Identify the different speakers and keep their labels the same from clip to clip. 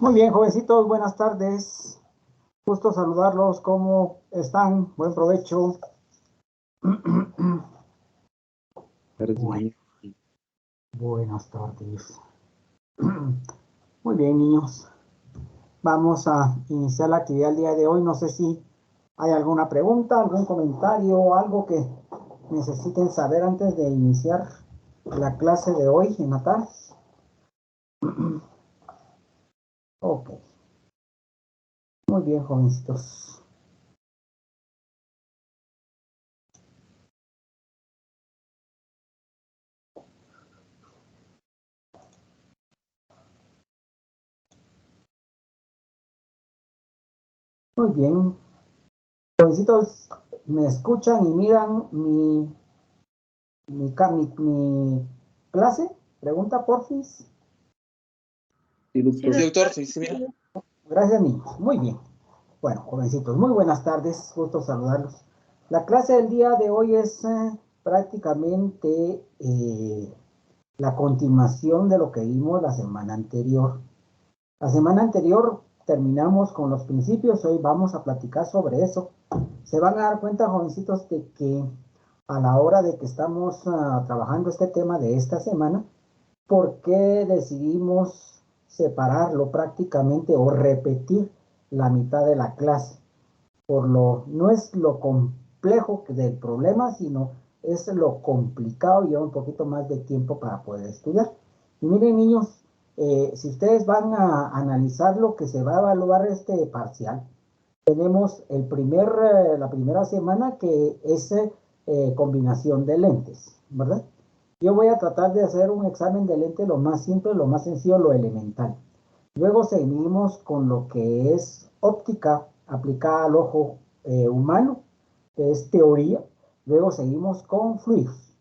Speaker 1: Muy bien, jovencitos, buenas tardes. Gusto saludarlos. ¿Cómo están? Buen provecho. Bueno, buenas tardes. Muy bien, niños. Vamos a iniciar la actividad del día de hoy. No sé si hay alguna pregunta, algún comentario o algo que necesiten saber antes de iniciar la clase de hoy en la tarde. Ok. Muy bien, jovencitos. Muy bien. Jovencitos, ¿me escuchan y miran mi clase? Pregunta, porfis.
Speaker 2: Sí, doctor.
Speaker 3: Sí, doctor, sí, mira.
Speaker 1: Gracias, niños. Muy bien. Bueno, jovencitos, muy buenas tardes. Gusto saludarlos. La clase del día de hoy es prácticamente la continuación de lo que vimos la semana anterior. La semana anterior terminamos con los principios. Hoy vamos a platicar sobre eso. Se van a dar cuenta, jovencitos, de que a la hora de que estamos trabajando este tema de esta semana, ¿por qué decidimos separarlo prácticamente o repetir la mitad de la clase? No es lo complejo del problema, sino es lo complicado y lleva un poquito más de tiempo para poder estudiar. Y miren, niños, si ustedes van a analizar lo que se va a evaluar este parcial, tenemos la primera semana que es combinación de lentes, ¿verdad? Yo voy a tratar de hacer un examen de lente lo más simple, lo más sencillo, lo elemental. Luego seguimos con lo que es óptica aplicada al ojo humano, que es teoría. Luego seguimos con fluidos.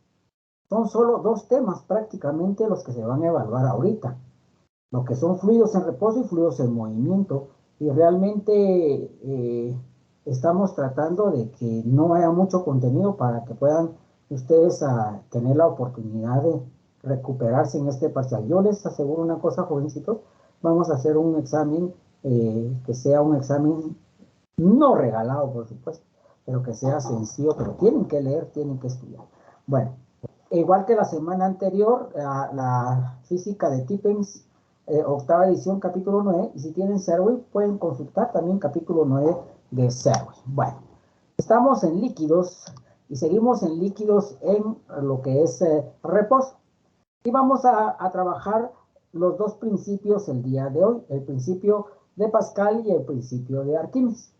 Speaker 1: Son solo dos temas prácticamente los que se van a evaluar ahorita. Lo que son fluidos en reposo y fluidos en movimiento. Y realmente estamos tratando de que no haya mucho contenido para que puedan ustedes tener la oportunidad de recuperarse en este parcial. Yo les aseguro una cosa, jovencitos, vamos a hacer un examen que sea un examen no regalado, por supuesto, pero que sea sencillo, pero tienen que leer, tienen que estudiar. Bueno, igual que la semana anterior, la física de Tippens, octava edición, capítulo 9, y si tienen Serway, pueden consultar también capítulo 9 de Serway. Bueno, estamos en líquidos y seguimos en líquidos en lo que es reposo. Y vamos a trabajar los dos principios el día de hoy, el principio de Pascal y el principio de Arquímedes.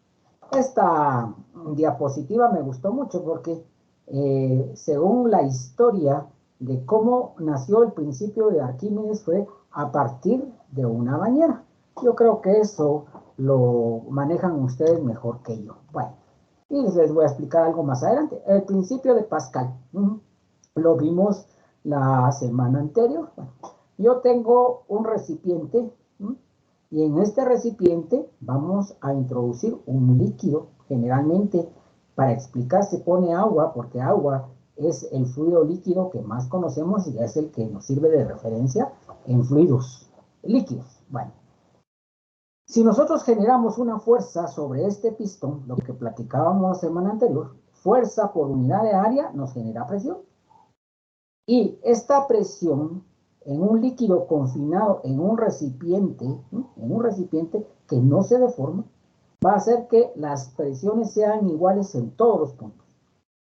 Speaker 1: Esta diapositiva me gustó mucho porque según la historia de cómo nació el principio de Arquímedes fue a partir de una bañera. Yo creo que eso lo manejan ustedes mejor que yo. Bueno, y les voy a explicar algo más adelante. El principio de Pascal, lo vimos la semana anterior. Bueno, yo tengo un recipiente, y en este recipiente vamos a introducir un líquido. Generalmente, para explicar, se pone agua, porque agua es el fluido líquido que más conocemos y es el que nos sirve de referencia en fluidos líquidos. Bueno, si nosotros generamos una fuerza sobre este pistón, lo que platicábamos la semana anterior, fuerza por unidad de área nos genera presión. Y esta presión en un líquido confinado en un recipiente, que no se deforma, va a hacer que las presiones sean iguales en todos los puntos,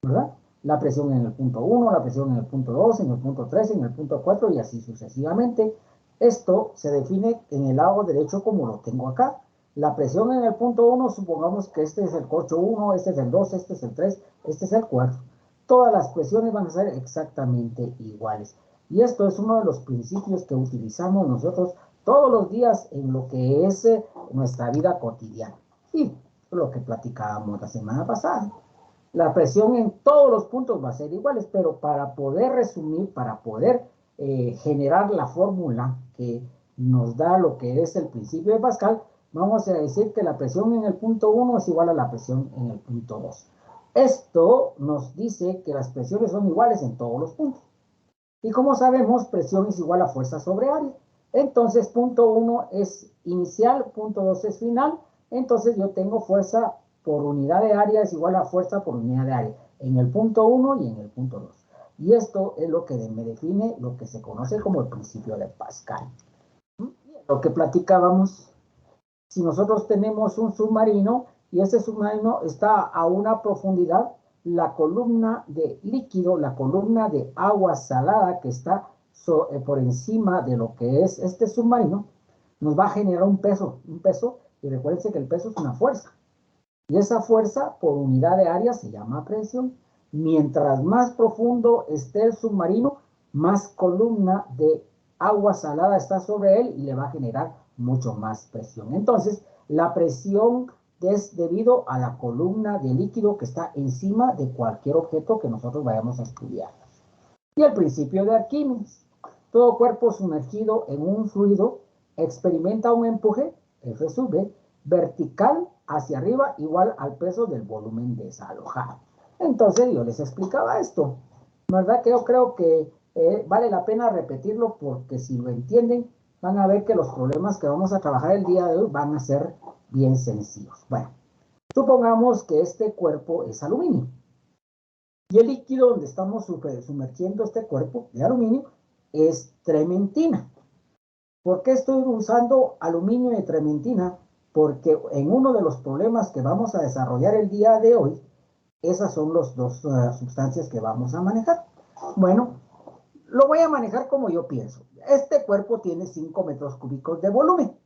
Speaker 1: ¿verdad? La presión en el punto 1, la presión en el punto 2, en el punto 3, en el punto 4 y así sucesivamente. Esto se define en el lado derecho como lo tengo acá. La presión en el punto 1, supongamos que este es el corcho 1, este es el 2, este es el 3, este es el 4. Todas las presiones van a ser exactamente iguales. Y esto es uno de los principios que utilizamos nosotros todos los días en lo que es nuestra vida cotidiana. Y lo que platicábamos la semana pasada. La presión en todos los puntos va a ser iguales, pero para poder resumir, para poder generar la fórmula que nos da lo que es el principio de Pascal, vamos a decir que la presión en el punto 1 es igual a la presión en el punto 2. Esto nos dice que las presiones son iguales en todos los puntos. Y como sabemos, presión es igual a fuerza sobre área. Entonces, punto 1 es inicial, punto 2 es final. Entonces, yo tengo fuerza por unidad de área es igual a fuerza por unidad de área en el punto 1 y en el punto 2. Y esto es lo que me define lo que se conoce como el principio de Pascal. Lo que platicábamos, si nosotros tenemos un submarino y ese submarino está a una profundidad, la columna de líquido, la columna de agua salada que está por encima de lo que es este submarino, nos va a generar un peso, y recuérdense que el peso es una fuerza. Y esa fuerza por unidad de área se llama presión. Mientras más profundo esté el submarino, más columna de agua salada está sobre él y le va a generar mucho más presión. Entonces, la presión es debido a la columna de líquido que está encima de cualquier objeto que nosotros vayamos a estudiar. Y el principio de Arquímedes. Todo cuerpo sumergido en un fluido experimenta un empuje, F sub B, vertical hacia arriba igual al peso del volumen desalojado. Entonces yo les explicaba esto, ¿verdad? Que yo creo que vale la pena repetirlo porque si lo entienden van a ver que los problemas que vamos a trabajar el día de hoy van a ser bien sencillos. Bueno, supongamos que este cuerpo es aluminio y el líquido donde estamos sumergiendo este cuerpo de aluminio es trementina. ¿Por qué estoy usando aluminio y trementina? Porque en uno de los problemas que vamos a desarrollar el día de hoy, esas son las dos sustancias que vamos a manejar. Bueno, lo voy a manejar como yo pienso. Este cuerpo tiene 5 metros cúbicos de volumen.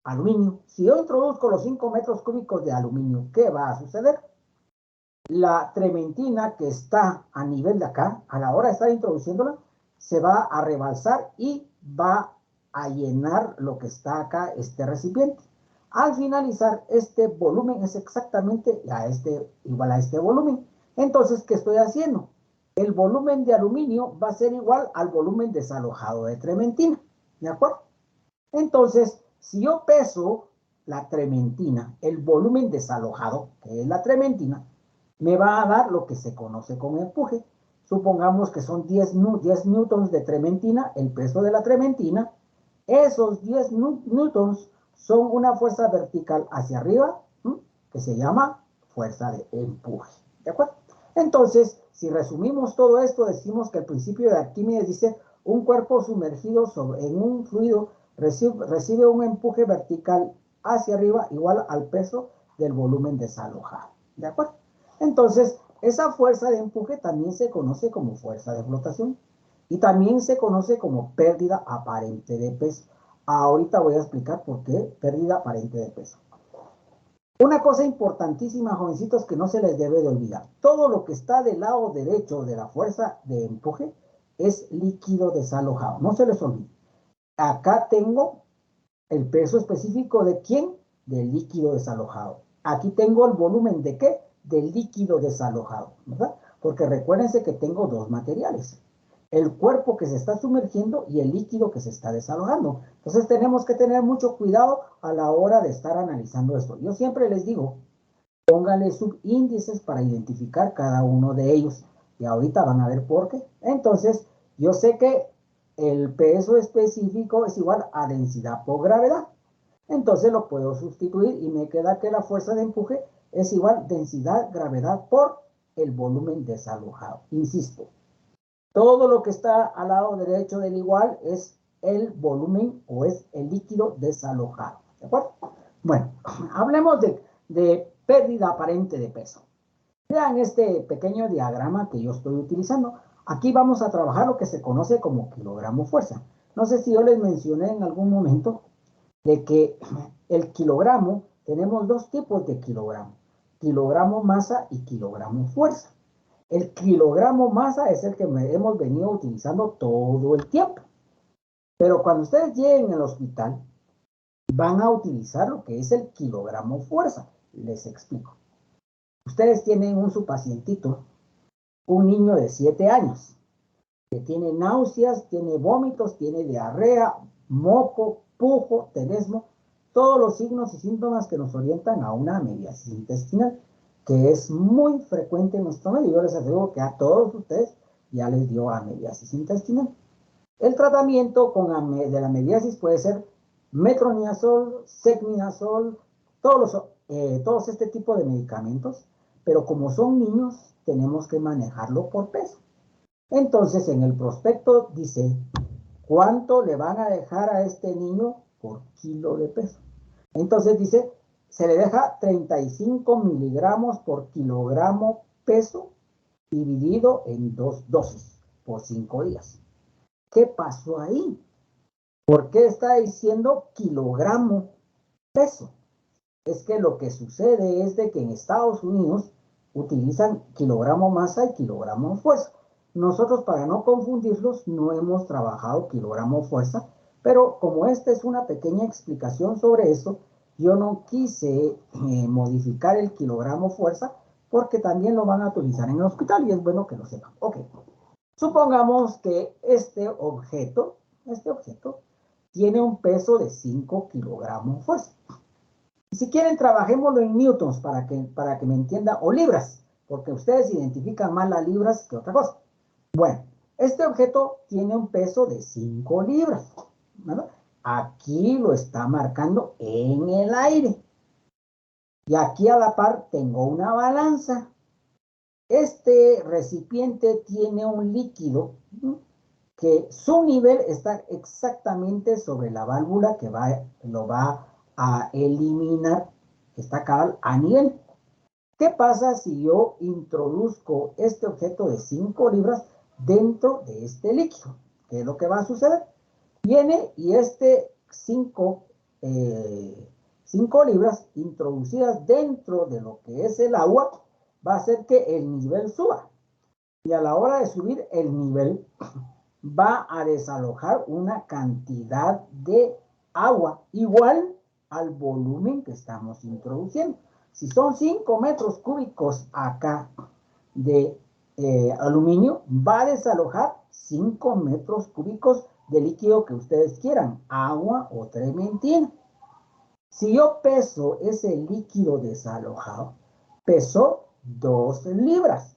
Speaker 1: Aluminio. Si yo introduzco los 5 metros cúbicos de aluminio, ¿qué va a suceder? La trementina que está a nivel de acá, a la hora de estar introduciéndola, se va a rebalsar y va a llenar lo que está acá, este recipiente. Al finalizar, este volumen es exactamente igual a este volumen. Entonces, ¿qué estoy haciendo? El volumen de aluminio va a ser igual al volumen desalojado de trementina. ¿De acuerdo? Entonces, si yo peso la trementina, el volumen desalojado, que es la trementina, me va a dar lo que se conoce como empuje. Supongamos que son 10 newtons de trementina, el peso de la trementina. Esos 10 newtons son una fuerza vertical hacia arriba, que se llama fuerza de empuje. ¿De acuerdo? Entonces, si resumimos todo esto, decimos que el principio de Arquímedes dice, un cuerpo sumergido en un fluido recibe un empuje vertical hacia arriba igual al peso del volumen desalojado. ¿De acuerdo? Entonces, esa fuerza de empuje también se conoce como fuerza de flotación y también se conoce como pérdida aparente de peso. Ahorita voy a explicar por qué pérdida aparente de peso. Una cosa importantísima, jovencitos, que no se les debe de olvidar. Todo lo que está del lado derecho de la fuerza de empuje es líquido desalojado. No se les olvide. Acá tengo el peso específico de ¿quién? Del líquido desalojado. Aquí tengo el volumen de ¿qué? Del líquido desalojado, ¿verdad? Porque recuérdense que tengo dos materiales. El cuerpo que se está sumergiendo y el líquido que se está desalojando. Entonces tenemos que tener mucho cuidado a la hora de estar analizando esto. Yo siempre les digo, pónganle subíndices para identificar cada uno de ellos. Y ahorita van a ver por qué. Entonces, yo sé que el peso específico es igual a densidad por gravedad. Entonces lo puedo sustituir y me queda que la fuerza de empuje es igual densidad gravedad por el volumen desalojado. Insisto, todo lo que está al lado derecho del igual es el volumen o es el líquido desalojado. ¿De acuerdo? Bueno, hablemos de pérdida aparente de peso. Vean este pequeño diagrama que yo estoy utilizando. Aquí vamos a trabajar lo que se conoce como kilogramo fuerza. No sé si yo les mencioné en algún momento de que el kilogramo, tenemos dos tipos de kilogramo. Kilogramo masa y kilogramo fuerza. El kilogramo masa es el que hemos venido utilizando todo el tiempo. Pero cuando ustedes lleguen al hospital, van a utilizar lo que es el kilogramo fuerza. Les explico. Ustedes tienen su pacientito, un niño de 7 años, que tiene náuseas, tiene vómitos, tiene diarrea, moco, pujo, tenesmo, todos los signos y síntomas que nos orientan a una amebiasis intestinal, que es muy frecuente en nuestro medio. Yo les aseguro que a todos ustedes ya les dio amebiasis intestinal. El tratamiento de la mediasis puede ser metronidazol, secminazol, todos este tipo de medicamentos, pero como son niños, tenemos que manejarlo por peso. Entonces, en el prospecto dice, ¿cuánto le van a dejar a este niño por kilo de peso? Entonces dice, se le deja 35 miligramos por kilogramo peso dividido en 2 dosis por 5 días. ¿Qué pasó ahí? ¿Por qué está diciendo kilogramo peso? Es que lo que sucede es de que en Estados Unidos utilizan kilogramo masa y kilogramo fuerza. Nosotros, para no confundirlos, no hemos trabajado kilogramo fuerza, pero como esta es una pequeña explicación sobre eso, yo no quise modificar el kilogramo fuerza porque también lo van a utilizar en el hospital y es bueno que lo sepan. Ok, supongamos que este objeto tiene un peso de 5 kilogramos fuerza. Y si quieren, trabajémoslo en newtons para que me entienda, o libras, porque ustedes identifican más las libras que otra cosa. Bueno, este objeto tiene un peso de 5 libras, ¿verdad? Aquí lo está marcando en el aire. Y aquí a la par tengo una balanza. Este recipiente tiene un líquido que su nivel está exactamente sobre la válvula que lo va a eliminar, está acá a nivel. ¿Qué pasa si yo introduzco este objeto de 5 libras dentro de este líquido? ¿Qué es lo que va a suceder? Viene y este 5 libras introducidas dentro de lo que es el agua va a hacer que el nivel suba. Y a la hora de subir el nivel, va a desalojar una cantidad de agua igual al volumen que estamos introduciendo. Si son 5 metros cúbicos acá de aluminio, va a desalojar 5 metros cúbicos de líquido que ustedes quieran, agua o trementina. Si yo peso ese líquido desalojado, pesó 2 libras.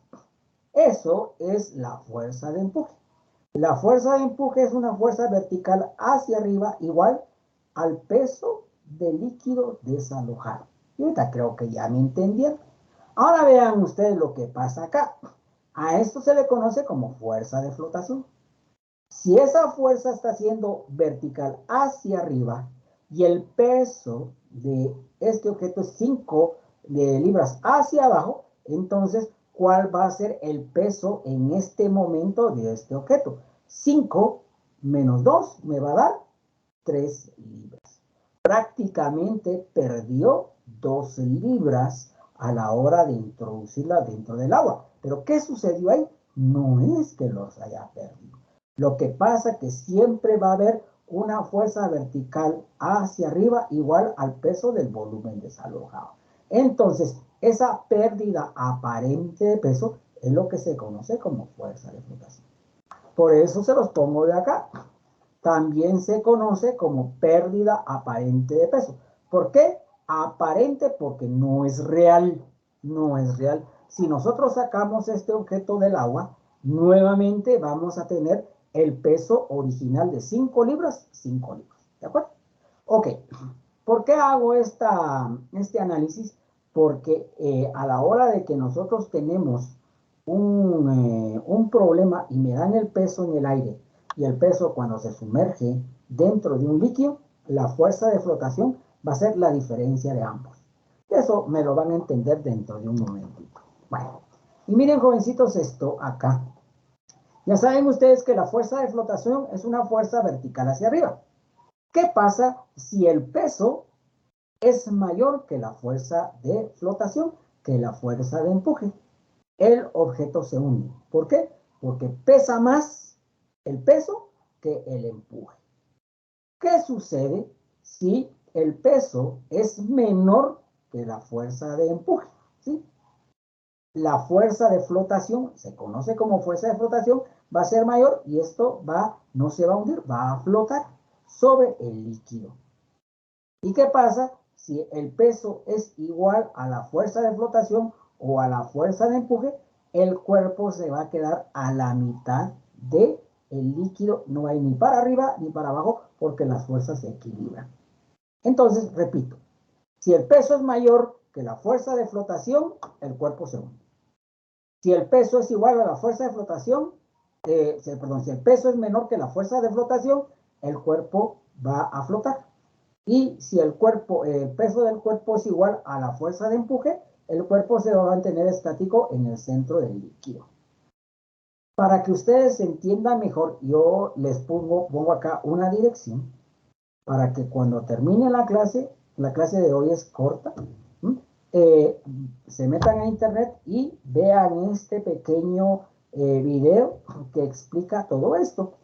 Speaker 1: Eso es la fuerza de empuje. La fuerza de empuje es una fuerza vertical hacia arriba igual al peso del líquido desalojado. Y ahorita creo que ya me entendieron. Ahora vean ustedes lo que pasa acá. A esto se le conoce como fuerza de flotación. Si esa fuerza está siendo vertical hacia arriba y el peso de este objeto es 5 libras hacia abajo, entonces, ¿cuál va a ser el peso en este momento de este objeto? 5 menos 2 me va a dar 3 libras. Prácticamente perdió 2 libras a la hora de introducirla dentro del agua. ¿Pero qué sucedió ahí? No es que los haya perdido. Lo que pasa es que siempre va a haber una fuerza vertical hacia arriba igual al peso del volumen desalojado. Entonces, esa pérdida aparente de peso es lo que se conoce como fuerza de flotación. Por eso se los pongo de acá. También se conoce como pérdida aparente de peso. ¿Por qué? Aparente porque no es real. No es real. Si nosotros sacamos este objeto del agua, nuevamente vamos a tener el peso original de 5 libras, 5 libras. ¿De acuerdo? Ok. ¿Por qué hago este análisis? Porque a la hora de que nosotros tenemos un problema y me dan el peso en el aire y el peso cuando se sumerge dentro de un líquido, la fuerza de flotación va a ser la diferencia de ambos. Eso me lo van a entender dentro de un momentito. Bueno, y miren, jovencitos, esto acá. Ya saben ustedes que la fuerza de flotación es una fuerza vertical hacia arriba. ¿Qué pasa si el peso es mayor que la fuerza de flotación, que la fuerza de empuje? El objeto se hunde. ¿Por qué? Porque pesa más el peso que el empuje. ¿Qué sucede si el peso es menor que la fuerza de empuje? ¿Sí? La fuerza de flotación, se conoce como fuerza de flotación, va a ser mayor y esto no se va a hundir, va a flotar sobre el líquido. ¿Y qué pasa si el peso es igual a la fuerza de flotación o a la fuerza de empuje? El cuerpo se va a quedar a la mitad de el líquido no va ni para arriba ni para abajo porque las fuerzas se equilibran. Entonces, repito, si el peso es mayor que la fuerza de flotación, el cuerpo se hunde. Si el peso es igual a la fuerza de flotación, si el peso es menor que la fuerza de flotación, el cuerpo va a flotar. Y si el peso del cuerpo es igual a la fuerza de empuje, el cuerpo se va a mantener estático en el centro del líquido. Para que ustedes entiendan mejor, yo les pongo acá una dirección para que cuando termine la clase de hoy es corta, se metan a internet y vean este pequeño video que explica todo esto.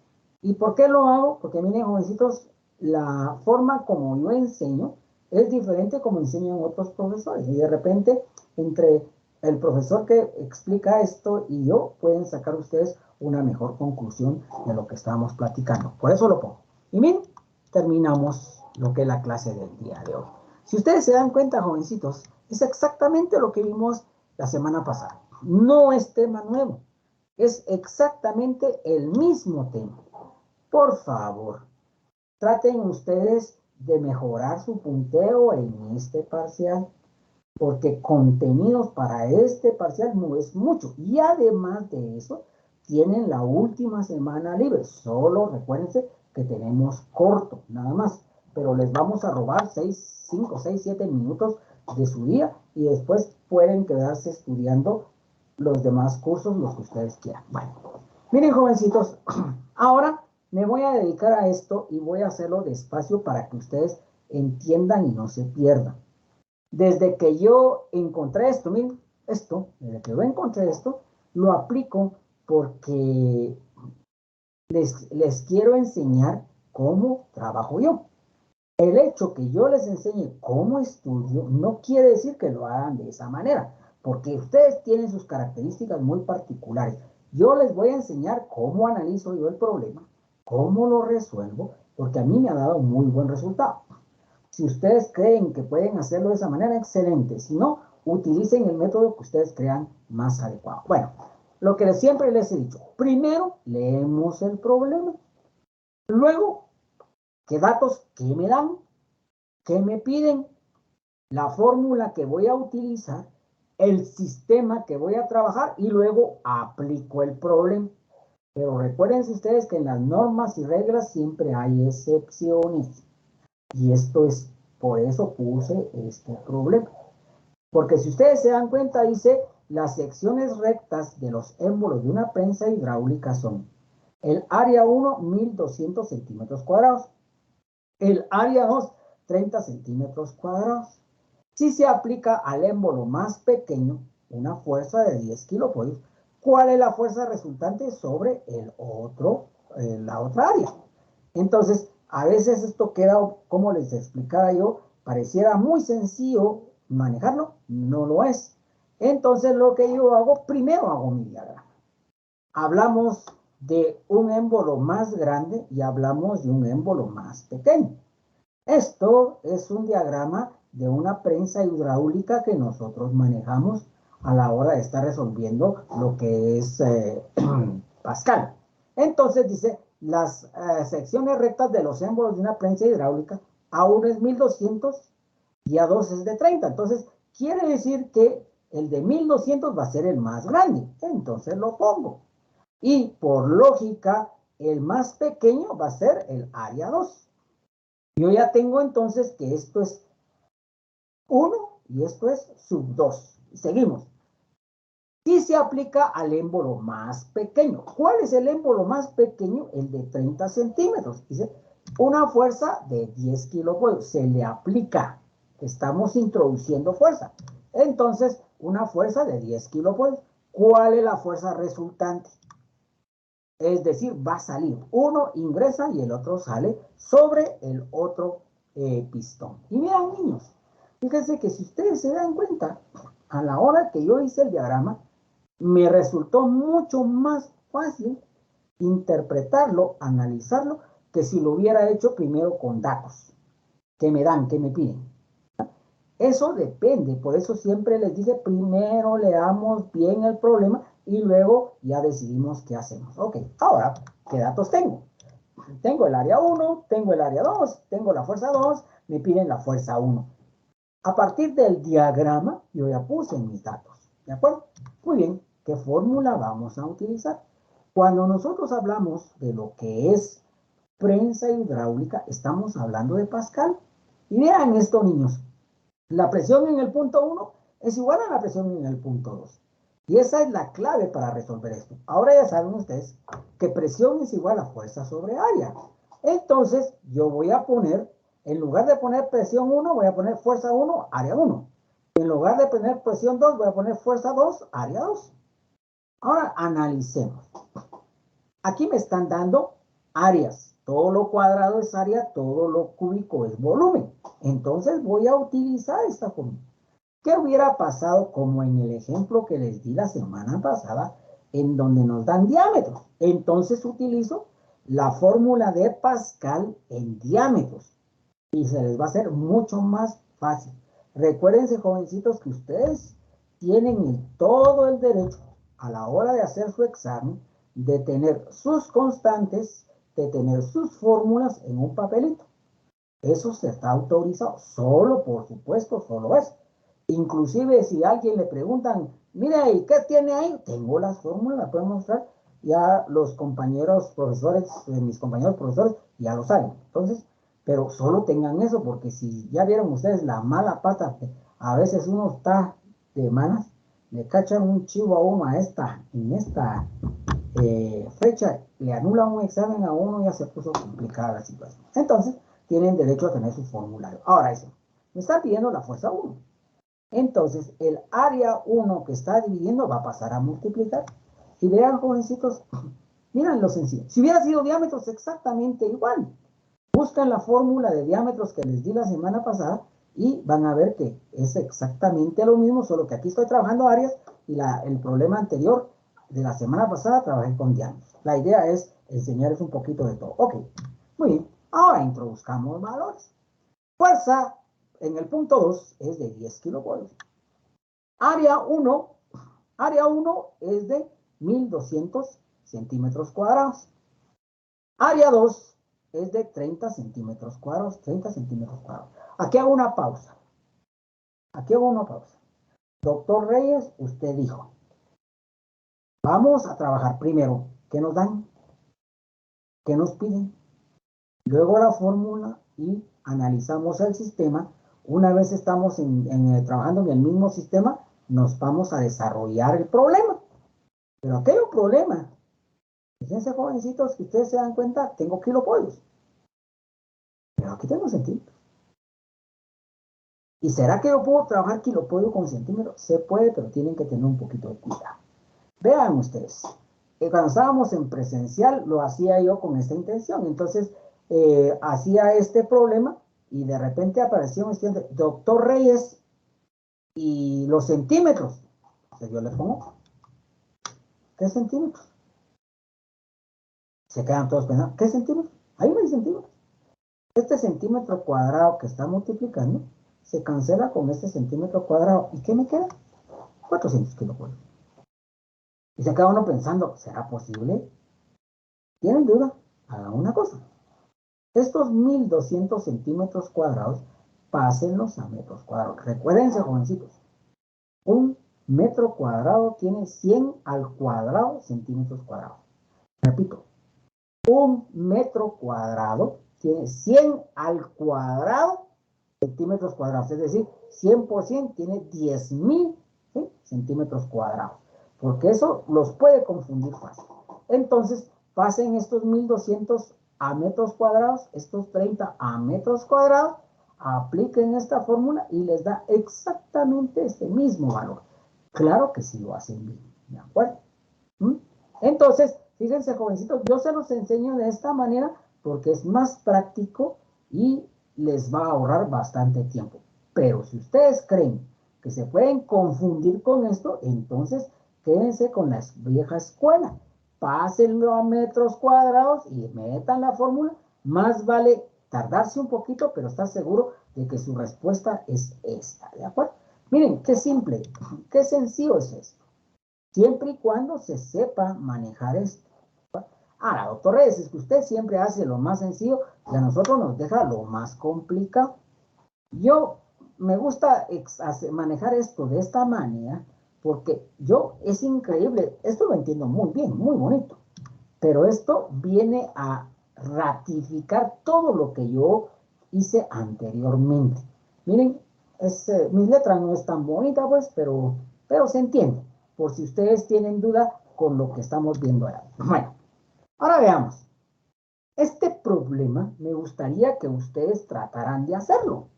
Speaker 1: ¿Y por qué lo hago? Porque miren, jovencitos, la forma como yo enseño es diferente como enseñan otros profesores. Y de repente, entre el profesor que explica esto y yo, pueden sacar ustedes una mejor conclusión de lo que estábamos platicando. Por eso lo pongo. Y miren, terminamos lo que es la clase del día de hoy. Si ustedes se dan cuenta, jovencitos, es exactamente lo que vimos la semana pasada. No es tema nuevo, es exactamente el mismo tema. Por favor, traten ustedes de mejorar su punteo en este parcial, porque contenidos para este parcial no es mucho. Y además de eso, tienen la última semana libre. Solo recuérdense que tenemos corto, nada más. Pero les vamos a robar 5, 6, 7 minutos de su día y después pueden quedarse estudiando los demás cursos, los que ustedes quieran. Bueno, miren, jovencitos, ahora me voy a dedicar a esto y voy a hacerlo despacio para que ustedes entiendan y no se pierdan. Desde que yo encontré esto, miren, desde que yo encontré esto, lo aplico porque les quiero enseñar cómo trabajo yo. El hecho que yo les enseñe cómo estudio no quiere decir que lo hagan de esa manera, porque ustedes tienen sus características muy particulares. Yo les voy a enseñar cómo analizo yo el problema, cómo lo resuelvo, porque a mí me ha dado muy buen resultado. Si ustedes creen que pueden hacerlo de esa manera, excelente. Si no, utilicen el método que ustedes crean más adecuado. Bueno, lo que siempre les he dicho, primero leemos el problema, luego, ¿qué datos? ¿Qué me dan? ¿Qué me piden? La fórmula que voy a utilizar, el sistema que voy a trabajar y luego aplico el problema. Pero recuérdense ustedes que en las normas y reglas siempre hay excepciones. Y esto es, por eso puse este problema. Porque si ustedes se dan cuenta, dice, las secciones rectas de los émbolos de una prensa hidráulica son el área 1, 1200 centímetros cuadrados. El área 2, 30 centímetros cuadrados. Si se aplica al émbolo más pequeño una fuerza de 10 kilopodios, ¿cuál es la fuerza resultante sobre la otra área? Entonces, a veces esto queda, como les explicara yo, pareciera muy sencillo manejarlo, no lo es. Entonces, lo que yo hago, primero hago mi diagrama. Hablamos de un émbolo más grande y hablamos de un émbolo más pequeño. Esto es un diagrama de una prensa hidráulica que nosotros manejamos a la hora de estar resolviendo lo que es Pascal. Entonces dice, las secciones rectas de los émbolos de una prensa hidráulica, A1 es 1200 y A2 es de 30. Entonces, quiere decir que el de 1200 va a ser el más grande. Entonces lo pongo. Y por lógica, el más pequeño va a ser el área 2. Yo ya tengo entonces que esto es 1 y esto es sub 2. Seguimos. Y se aplica al émbolo más pequeño. ¿Cuál es el émbolo más pequeño? El de 30 centímetros. Dice, una fuerza de 10 kilopodios. Se le aplica. Estamos introduciendo fuerza. Entonces, una fuerza de 10 kilopodios. ¿Cuál es la fuerza resultante? Es decir, va a salir. Uno ingresa y el otro sale sobre el otro pistón. Y vean, niños, fíjense que si ustedes se dan cuenta, a la hora que yo hice el diagrama, me resultó mucho más fácil interpretarlo, analizarlo, que si lo hubiera hecho primero con datos que me dan, que me piden. Eso depende, por eso siempre les dije, primero leamos bien el problema y luego ya decidimos qué hacemos. Ok, ahora, ¿qué datos tengo? Tengo el área 1, tengo el área 2, tengo la fuerza 2, me piden la fuerza 1. A partir del diagrama, yo ya puse mis datos, ¿de acuerdo? Muy bien, ¿qué fórmula vamos a utilizar? Cuando nosotros hablamos de lo que es prensa hidráulica, estamos hablando de Pascal. Y vean esto, niños. La presión en el punto 1 es igual a la presión en el punto 2. Y esa es la clave para resolver esto. Ahora ya saben ustedes que presión es igual a fuerza sobre área. Entonces, yo voy a poner, en lugar de poner presión 1, voy a poner fuerza 1, área 1. En lugar de poner presión 2, voy a poner fuerza 2, área 2. Ahora analicemos. Aquí me están dando áreas. Todo lo cuadrado es área, todo lo cúbico es volumen. Entonces voy a utilizar esta fórmula. ¿Qué hubiera pasado como en el ejemplo que les di la semana pasada, en donde nos dan diámetros? Entonces utilizo la fórmula de Pascal en diámetros y se les va a hacer mucho más fácil. Recuérdense, jovencitos, que ustedes tienen todo el derecho a la hora de hacer su examen de tener sus constantes, de tener sus fórmulas en un papelito. Eso se está autorizado, solo, por supuesto, solo eso. Inclusive si a alguien le preguntan, mire, ¿y qué tiene ahí? Tengo las fórmulas, las puedo mostrar. Ya los compañeros profesores, mis compañeros profesores, ya lo saben. Entonces, pero solo tengan eso, porque si ya vieron ustedes la mala pata, a veces uno está de malas, le cachan un chivo a uno en esta fecha, le anulan un examen a uno, ya se puso complicada la situación. Entonces, tienen derecho a tener su formulario. Ahora eso, me está pidiendo la fuerza 1. Entonces, el área 1 que está dividiendo va a pasar a multiplicar. Y vean, jovencitos, miren lo sencillo. Si hubiera sido diámetros exactamente igual, buscan la fórmula de diámetros que les di la semana pasada y van a ver que es exactamente lo mismo, solo que aquí estoy trabajando áreas y el problema anterior de la semana pasada trabajé con diámetros. La idea es enseñarles un poquito de todo. Ok, muy bien. Ahora introduzcamos valores. Fuerza en el punto 2 es de 10 kilovoltios. Área 1 es de 1200 centímetros cuadrados. Área 2 es de 30 centímetros cuadrados. 30 centímetros cuadrados. Aquí hago una pausa. Doctor Reyes, usted dijo, vamos a trabajar primero. ¿Qué nos dan? ¿Qué nos piden? Luego la fórmula y analizamos el sistema. Una vez estamos trabajando en el mismo sistema, nos vamos a desarrollar el problema. Pero aquel problema, fíjense, jovencitos, que ustedes se dan cuenta, tengo kilopolios. Pero aquí tengo centímetros. ¿Y será que yo puedo trabajar kilopolio con centímetros? Se puede, pero tienen que tener un poquito de cuidado. Vean ustedes, cuando estábamos en presencial, lo hacía yo con esta intención. Entonces, hacía este problema y de repente apareció un estudiante, doctor Reyes, y los centímetros. Entonces yo le pongo, ¿qué centímetros? Se quedan todos pensando, ¿qué centímetros? Ahí no hay centímetros. Este centímetro cuadrado que está multiplicando se cancela con este centímetro cuadrado. ¿Y qué me queda? 400 kilovoltios. Y se queda uno pensando, ¿será posible? ¿Tienen duda? Hagan una cosa. Estos 1200 centímetros cuadrados, pásenlos a metros cuadrados. Recuérdense, jovencitos, un metro cuadrado tiene 100 al cuadrado centímetros cuadrados. Repito, un metro cuadrado tiene 100 al cuadrado centímetros cuadrados. Es decir, 100% tiene 10.000 ¿sí? centímetros cuadrados. Porque eso los puede confundir fácil. Entonces, pasen estos 1200 a metros cuadrados, estos 30 a metros cuadrados, apliquen esta fórmula y les da exactamente este mismo valor. Claro que sí lo hacen bien, ¿de acuerdo? Entonces, fíjense, jovencitos, yo se los enseño de esta manera porque es más práctico y les va a ahorrar bastante tiempo. Pero si ustedes creen que se pueden confundir con esto, entonces quédense con la vieja escuela. Pásenlo a metros cuadrados y metan la fórmula. Más vale tardarse un poquito, pero estar seguro de que su respuesta es esta, ¿de acuerdo? Miren, qué simple, qué sencillo es esto. siempre y cuando se sepa manejar esto. Ahora, doctor Reyes, es que usted siempre hace lo más sencillo y a nosotros nos deja lo más complicado. Yo me gusta manejar esto de esta manera porque es increíble, esto lo entiendo muy bien, muy bonito, pero esto viene a ratificar todo lo que yo hice anteriormente. Miren, mis letras no es tan bonita, pues, pero se entiende, por si ustedes tienen duda con lo que estamos viendo ahora. Bueno, ahora veamos. Este problema me gustaría que ustedes trataran de hacerlo.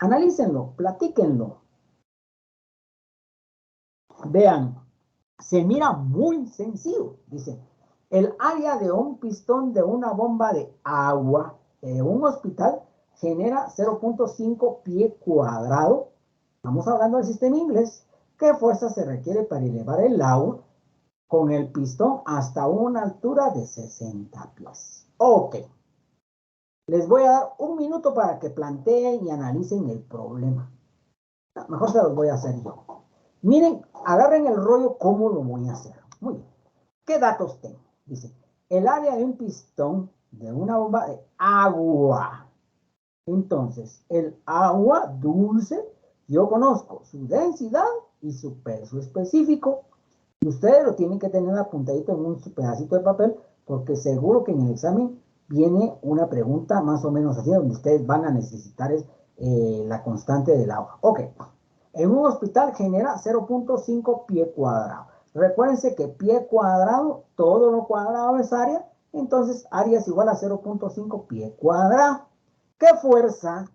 Speaker 1: Analícenlo, platíquenlo. Vean, se mira muy sencillo. Dice, el área de un pistón de una bomba de agua en un hospital genera 0.5 pie cuadrado. Estamos hablando del sistema inglés. ¿Qué fuerza se requiere para elevar el agua con el pistón hasta una altura de 60 pies? Ok. Les voy a dar un minuto para que planteen y analicen el problema. Mejor se los voy a hacer yo. Miren, agarren el rollo cómo lo voy a hacer. Muy bien. ¿Qué datos tengo? Dice, el área de un pistón de una bomba de agua. Entonces, el agua dulce, yo conozco su densidad y su peso específico. Y ustedes lo tienen que tener apuntadito en un pedacito de papel, porque seguro que en el examen viene una pregunta más o menos así, donde ustedes van a necesitar la constante del agua. Ok. En un hospital genera 0.5 pie cuadrado. Recuérdense que pie cuadrado, todo lo cuadrado es área, entonces área es igual a 0.5 pie cuadrado. ¿Qué fuerza?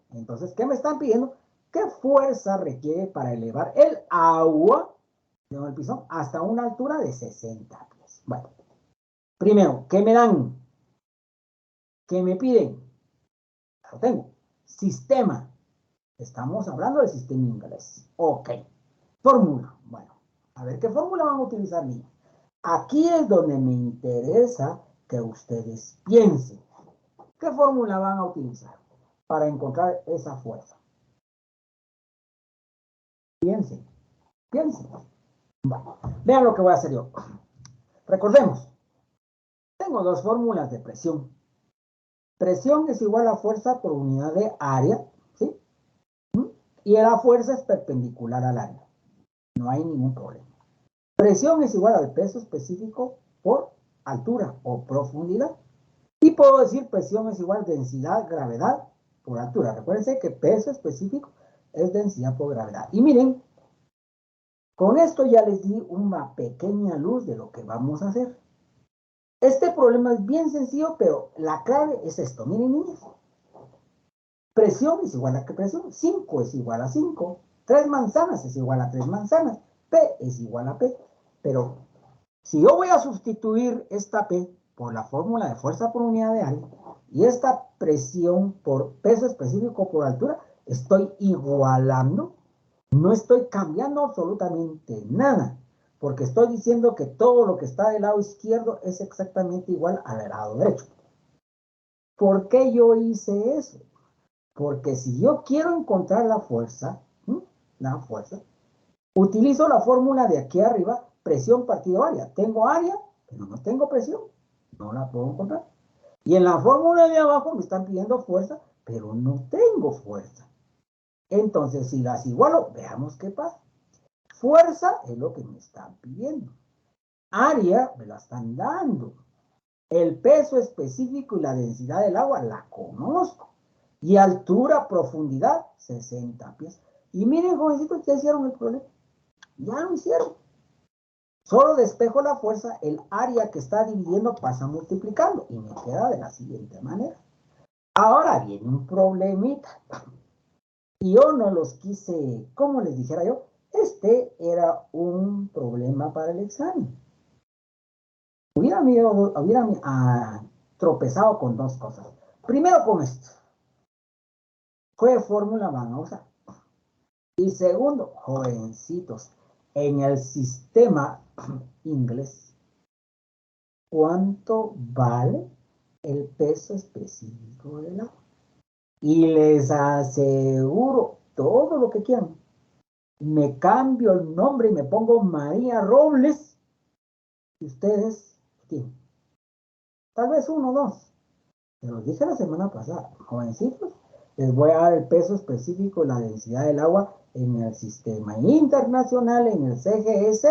Speaker 1: Entonces, ¿qué me están pidiendo? ¿Qué fuerza requiere para elevar el agua del piso hasta una altura de 60 pies? Bueno, primero, ¿qué me dan? ¿Qué me piden? Lo tengo. Sistema. Estamos hablando del sistema inglés. Ok. Fórmula. Bueno, a ver qué fórmula van a utilizar, niños. Aquí es donde me interesa que ustedes piensen. ¿Qué fórmula van a utilizar para encontrar esa fuerza? Piensen, piensen. Bueno, vean lo que voy a hacer yo. Recordemos, tengo dos fórmulas de presión. Presión es igual a fuerza por unidad de área, ¿sí? Y la fuerza es perpendicular al área. No hay ningún problema. Presión es igual al peso específico por altura o profundidad. Y puedo decir presión es igual a densidad, gravedad por altura. Recuérdense que peso específico es densidad por gravedad. Y miren, con esto ya les di una pequeña luz de lo que vamos a hacer. Este problema es bien sencillo, pero la clave es esto. Miren, niños. Presión es igual a ¿qué presión? 5 es igual a 5. 3 manzanas es igual a 3 manzanas. P es igual a P. Pero si yo voy a sustituir esta P por la fórmula de fuerza por unidad de área y esta presión por peso específico por altura, estoy igualando, no estoy cambiando absolutamente nada, porque estoy diciendo que todo lo que está del lado izquierdo es exactamente igual al lado derecho. ¿Por qué yo hice eso? Porque si yo quiero encontrar la fuerza, utilizo la fórmula de aquí arriba, presión partido área. Tengo área, pero no tengo presión. No la puedo encontrar. Y en la fórmula de abajo me están pidiendo fuerza, pero no tengo fuerza. Entonces, si las igualo, veamos qué pasa. Fuerza es lo que me están pidiendo. Área me la están dando. El peso específico y la densidad del agua la conozco. Y altura, profundidad, 60 pies. Y miren, jovencitos, ya hicieron el problema. Ya lo hicieron. Solo despejo la fuerza, el área que está dividiendo pasa multiplicando y me queda de la siguiente manera. Ahora viene un problemita. Y yo no los quise, como les dijera yo, este era un problema para el examen. Hubiera tropezado con dos cosas. Primero con esto. ¿Qué fórmula van a usar? Y segundo, jovencitos, en el sistema inglés, ¿cuánto vale el peso específico del agua? Y les aseguro todo lo que quieran. me cambio el nombre y me pongo María Robles, y ustedes, ¿quién? Tal vez uno o dos. Pero dije la semana pasada, jovencitos, les voy a dar el peso específico de la densidad del agua en el sistema internacional, en el CGS,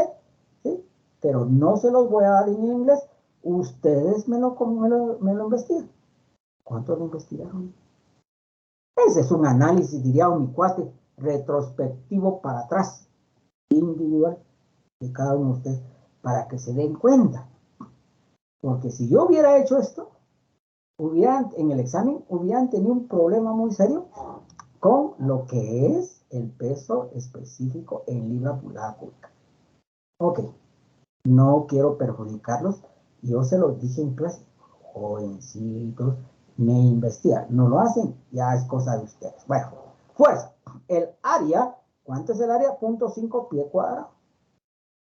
Speaker 1: ¿sí? Pero no se los voy a dar en inglés. Ustedes me lo investigan. ¿Cuántos lo investigaron? Ese es un análisis, diría mi cuate, retrospectivo para atrás, individual de cada uno de ustedes, para que se den cuenta. Porque si yo hubiera hecho esto, en el examen hubieran tenido un problema muy serio con lo que es el peso específico en libra pulgada cúbica. Ok, no quiero perjudicarlos, yo se los dije en clase, jovencitos, me investigan, no lo hacen, ya es cosa de ustedes. Bueno, fuerza, el área, ¿cuánto es el área? 0.5 pie cuadrado.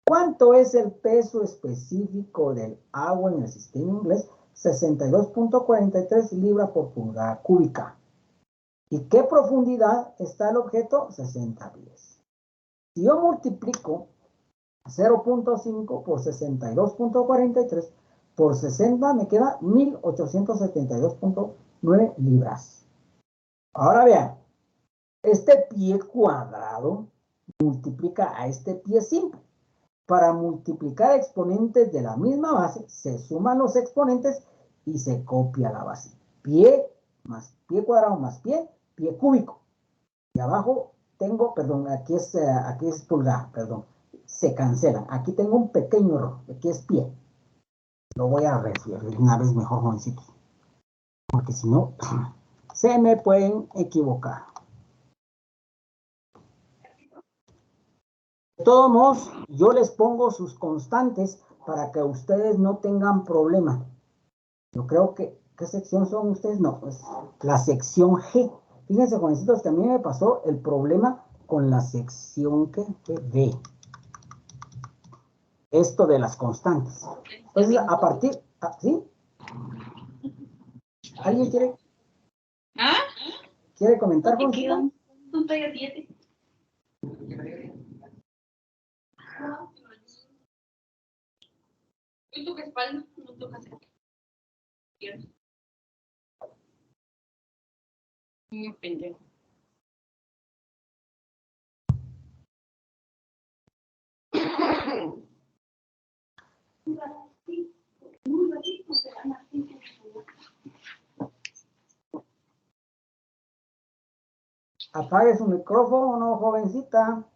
Speaker 1: ¿Cuánto es el peso específico del agua en el sistema inglés? 62.43 libras por pulgada cúbica. ¿Y qué profundidad está el objeto? 60 pies. Si yo multiplico 0.5 por 62.43 por 60 me queda 1872.9 libras. Ahora vean, este pie cuadrado multiplica a este pie simple. Para multiplicar exponentes de la misma base, se suman los exponentes y se copia la base. Pie más pie cuadrado más pie cúbico. Y abajo tengo, perdón, aquí es pulgada, perdón. Se cancelan. Aquí tengo un pequeño error. Aquí es pie. Lo voy a reescribir una vez mejor, jovencitos. Porque si no, se me pueden equivocar. De todos modos, yo les pongo sus constantes para que ustedes no tengan problema. Yo creo que, ¿qué sección son ustedes? No, pues la sección G. Fíjense, jovencitos, que a mí me pasó el problema con la sección D. Esto de las constantes. Entonces, a partir, ¿sí? ¿Alguien quiere comentar, jovencita?
Speaker 3: Pendejo.
Speaker 1: Apague su micrófono, jovencita.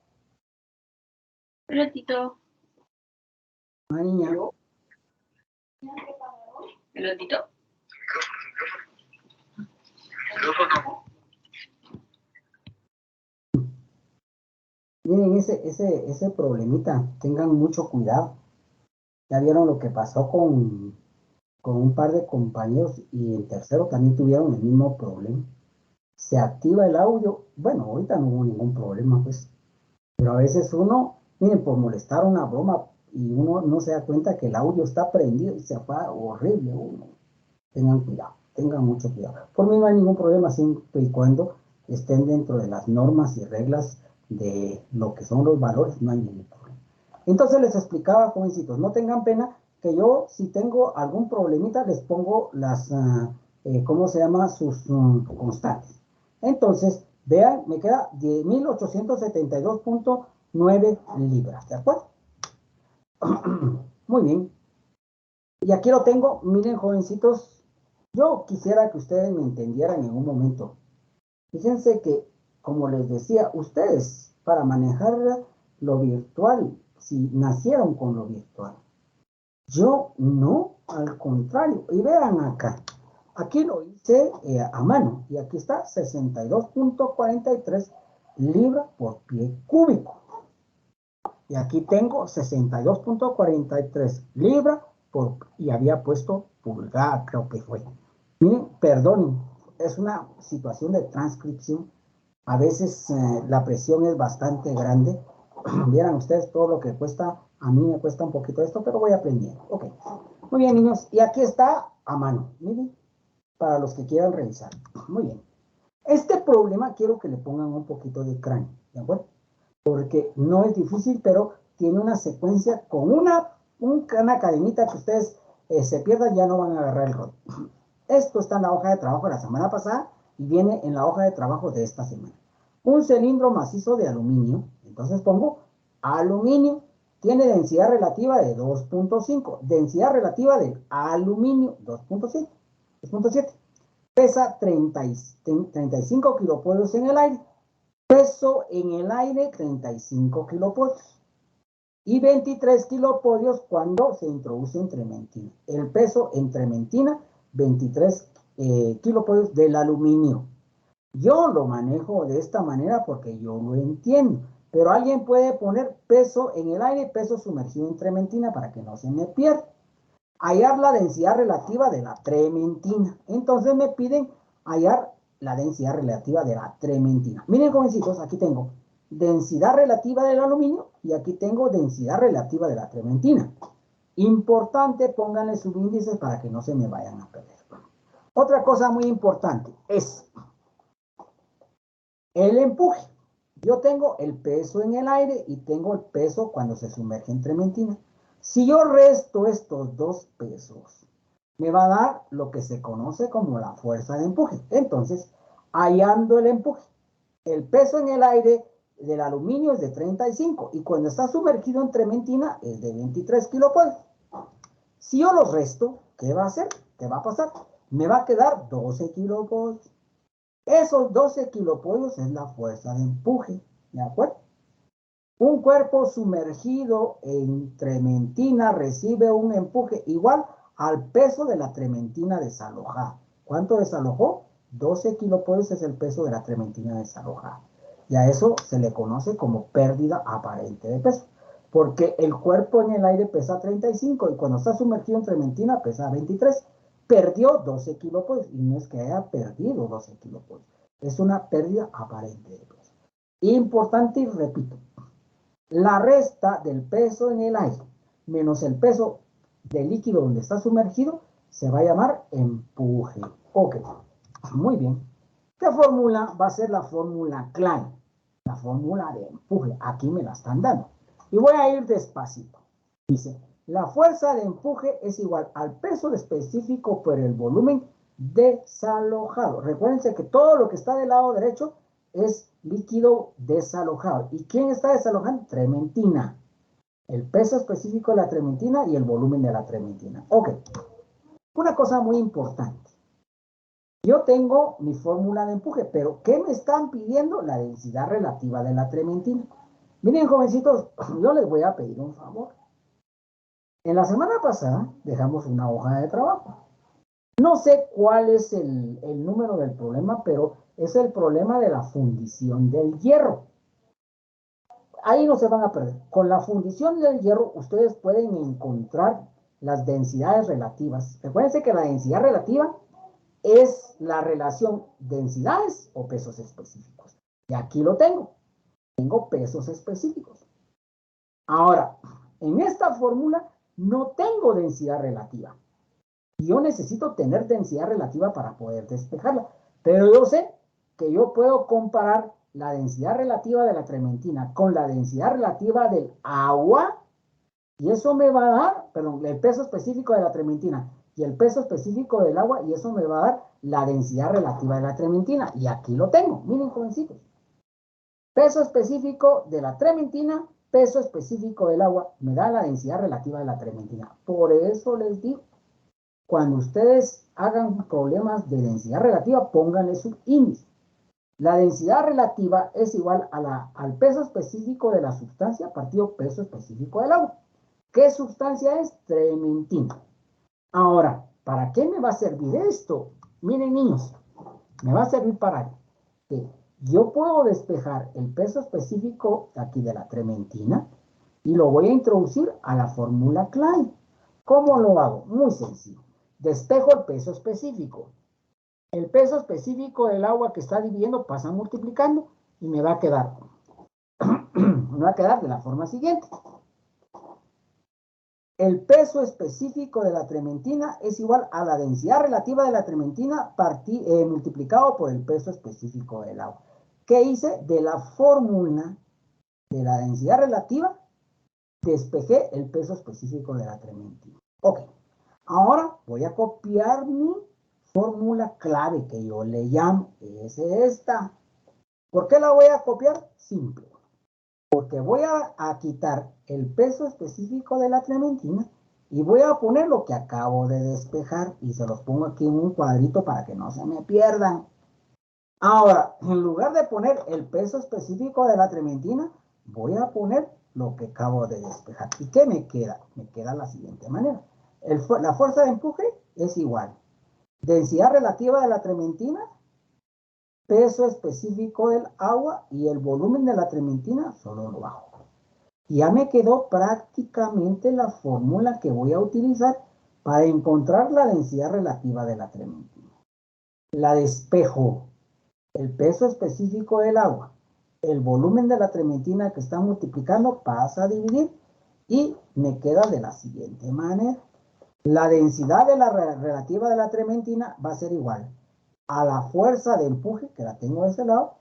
Speaker 3: Un ratito.
Speaker 1: Una niña.
Speaker 3: Un ratito.
Speaker 1: Miren, ese problemita, tengan mucho cuidado. Ya vieron lo que pasó con un par de compañeros y el tercero también tuvieron el mismo problema. Se activa el audio. Bueno, ahorita no hubo ningún problema, pues. Pero a veces uno, miren, por molestar una broma y uno no se da cuenta que el audio está prendido y se apaga horrible uno. Tengan cuidado, tengan mucho cuidado. Por mí no hay ningún problema siempre y cuando estén dentro de las normas y reglas de lo que son los valores, no hay ningún problema. Entonces les explicaba, jovencitos, no tengan pena que yo, si tengo algún problemita, les pongo las, ¿cómo se llama? Sus constantes. Entonces, vean, me queda 10.872.9 libras, ¿de acuerdo? Muy bien. Y aquí lo tengo, miren, jovencitos, yo quisiera que ustedes me entendieran en un momento. Fíjense que, como les decía, ustedes, para manejar lo virtual, si nacieron con lo virtual, yo no, al contrario. Y vean acá, aquí lo hice a mano, y aquí está 62.43 libras por pie cúbico. Y aquí tengo 62.43 libras y había puesto pulgada, creo que fue. Miren, perdonen, es una situación de transcripción. A veces la presión es bastante grande. Vieran ustedes todo lo que cuesta. A mí me cuesta un poquito esto, pero voy aprendiendo. Ok. Muy bien, niños. Y aquí está a mano. Miren, para los que quieran revisar. Muy bien. Este problema quiero que le pongan un poquito de cráneo. ¿De acuerdo? porque no es difícil, pero tiene una secuencia con una cadenita que ustedes se pierdan, ya no van a agarrar el rol. Esto está en la hoja de trabajo de la semana pasada y viene en la hoja de trabajo de esta semana. Un cilindro macizo de aluminio, entonces pongo aluminio, tiene densidad relativa de 2.5, densidad relativa del aluminio 2.7, pesa 35 kilopolvos en el aire, peso en el aire 35 kilopolvos y 23 kilopolvos cuando se introduce en trementina. El peso en trementina, 23 kilopolvos del aluminio. Yo lo manejo de esta manera porque yo lo entiendo, pero alguien puede poner peso en el aire, peso sumergido en trementina para que no se me pierda. Hallar la densidad relativa de la trementina. Entonces me piden hallar la densidad relativa de la trementina. Miren, jovencitos, aquí tengo densidad relativa del aluminio y aquí tengo densidad relativa de la trementina. Importante, pónganle subíndices para que no se me vayan a perder. Otra cosa muy importante es el empuje. Yo tengo el peso en el aire y tengo el peso cuando se sumerge en trementina. Si yo resto estos dos pesos, me va a dar lo que se conoce como la fuerza de empuje. Entonces, hallando el empuje, el peso en el aire del aluminio es de 35 y cuando está sumergido en trementina es de 23 kilopolvos. Si yo los resto, ¿qué va a hacer? ¿Qué va a pasar? Me va a quedar 12 kilopolvos. Esos 12 kilopolvos es la fuerza de empuje, ¿de acuerdo? Un cuerpo sumergido en trementina recibe un empuje igual al peso de la trementina desalojada. ¿Cuánto desalojó? 12 kilopolvos es el peso de la trementina desalojada. Y a eso se le conoce como pérdida aparente de peso, porque el cuerpo en el aire pesa 35 y cuando está sumergido en trementina pesa 23. Perdió 12 kilopolvos y no es que haya perdido 12 kilopolvos, es una pérdida aparente de peso. Importante y repito, la resta del peso en el aire menos el peso del líquido donde está sumergido se va a llamar empuje. Ok, muy bien. ¿Qué fórmula va a ser la fórmula clave? La fórmula de empuje. Aquí me la están dando. Y voy a ir despacito. Dice, la fuerza de empuje es igual al peso específico por el volumen desalojado. Recuérdense que todo lo que está del lado derecho es líquido desalojado. ¿Y quién está desalojando? Trementina. El peso específico de la trementina y el volumen de la trementina. Ok. Una cosa muy importante. Yo tengo mi fórmula de empuje, pero ¿qué me están pidiendo? La densidad relativa de la trementina. Miren, jovencitos, yo les voy a pedir un favor. En la semana pasada dejamos una hoja de trabajo. No sé cuál es el número del problema, pero es el problema de la fundición del hierro. Ahí no se van a perder. Con la fundición del hierro ustedes pueden encontrar las densidades relativas. Recuérdense que la densidad relativa es la relación densidades o pesos específicos. Y aquí lo tengo. Tengo pesos específicos. Ahora, en esta fórmula no tengo densidad relativa. Y yo necesito tener densidad relativa para poder despejarla. Pero yo sé que yo puedo comparar la densidad relativa de la trementina con la densidad relativa del agua. Y eso me va a dar, perdón, el peso específico de la trementina y el peso específico del agua. Y eso me va a dar la densidad relativa de la trementina. Y aquí lo tengo. Miren, jovencitos. Peso específico de la trementina, peso específico del agua, me da la densidad relativa de la trementina. Por eso les digo, cuando ustedes hagan problemas de densidad relativa, pónganle su índice. La densidad relativa es igual al peso específico de la sustancia partido peso específico del agua. ¿Qué sustancia es? Trementina. Ahora, ¿para qué me va a servir esto? Miren, niños, me va a servir para que yo puedo despejar el peso específico aquí de la trementina y lo voy a introducir a la fórmula clave. ¿Cómo lo hago? Muy sencillo. Despejo el peso específico. El peso específico del agua que está dividiendo pasa multiplicando y me va a quedar de la forma siguiente. El peso específico de la trementina es igual a la densidad relativa de la trementina multiplicado por el peso específico del agua. ¿Qué hice? De la fórmula de la densidad relativa, despejé el peso específico de la trementina. Ok, ahora voy a copiar mi fórmula clave que yo le llamo, es esta. ¿Por qué la voy a copiar? Simple. Porque voy a quitar el peso específico de la trementina y voy a poner lo que acabo de despejar y se los pongo aquí en un cuadrito para que no se me pierdan. Ahora, en lugar de poner el peso específico de la trementina, voy a poner lo que acabo de despejar. ¿Y qué me queda? Me queda la siguiente manera. La fuerza de empuje es igual. Densidad relativa de la trementina, peso específico del agua y el volumen de la trementina, solo lo bajo. Ya me quedó prácticamente la fórmula que voy a utilizar para encontrar la densidad relativa de la trementina. La despejo. El peso específico del agua, el volumen de la trementina que está multiplicando, pasa a dividir y me queda de la siguiente manera. La densidad de la relativa de la trementina va a ser igual a la fuerza de empuje, que la tengo de ese lado,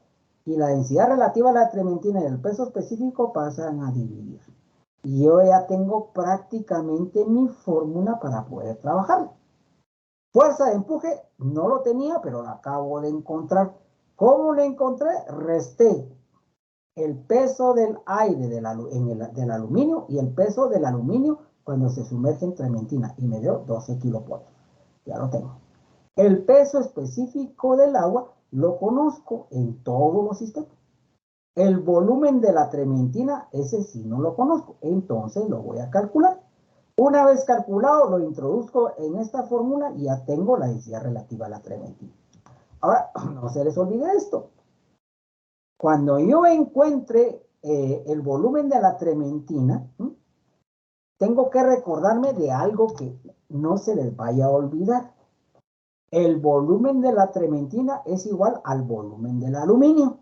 Speaker 1: y la densidad relativa de la trementina y el peso específico pasan a dividir. Y yo ya tengo prácticamente mi fórmula para poder trabajar. Fuerza de empuje no lo tenía, pero la acabo de encontrar. ¿Cómo lo encontré? Resté el peso del aire del aluminio y el peso del aluminio cuando se sumerge en trementina y me dio 12 kilopolvos. Ya lo tengo. El peso específico del agua lo conozco en todos los sistemas. El volumen de la trementina, ese sí no lo conozco, entonces lo voy a calcular. Una vez calculado, lo introduzco en esta fórmula y ya tengo la densidad relativa a la trementina. Ahora, no se les olvide esto. Cuando yo encuentre el volumen de la trementina, tengo que recordarme de algo que no se les vaya a olvidar. El volumen de la trementina es igual al volumen del aluminio.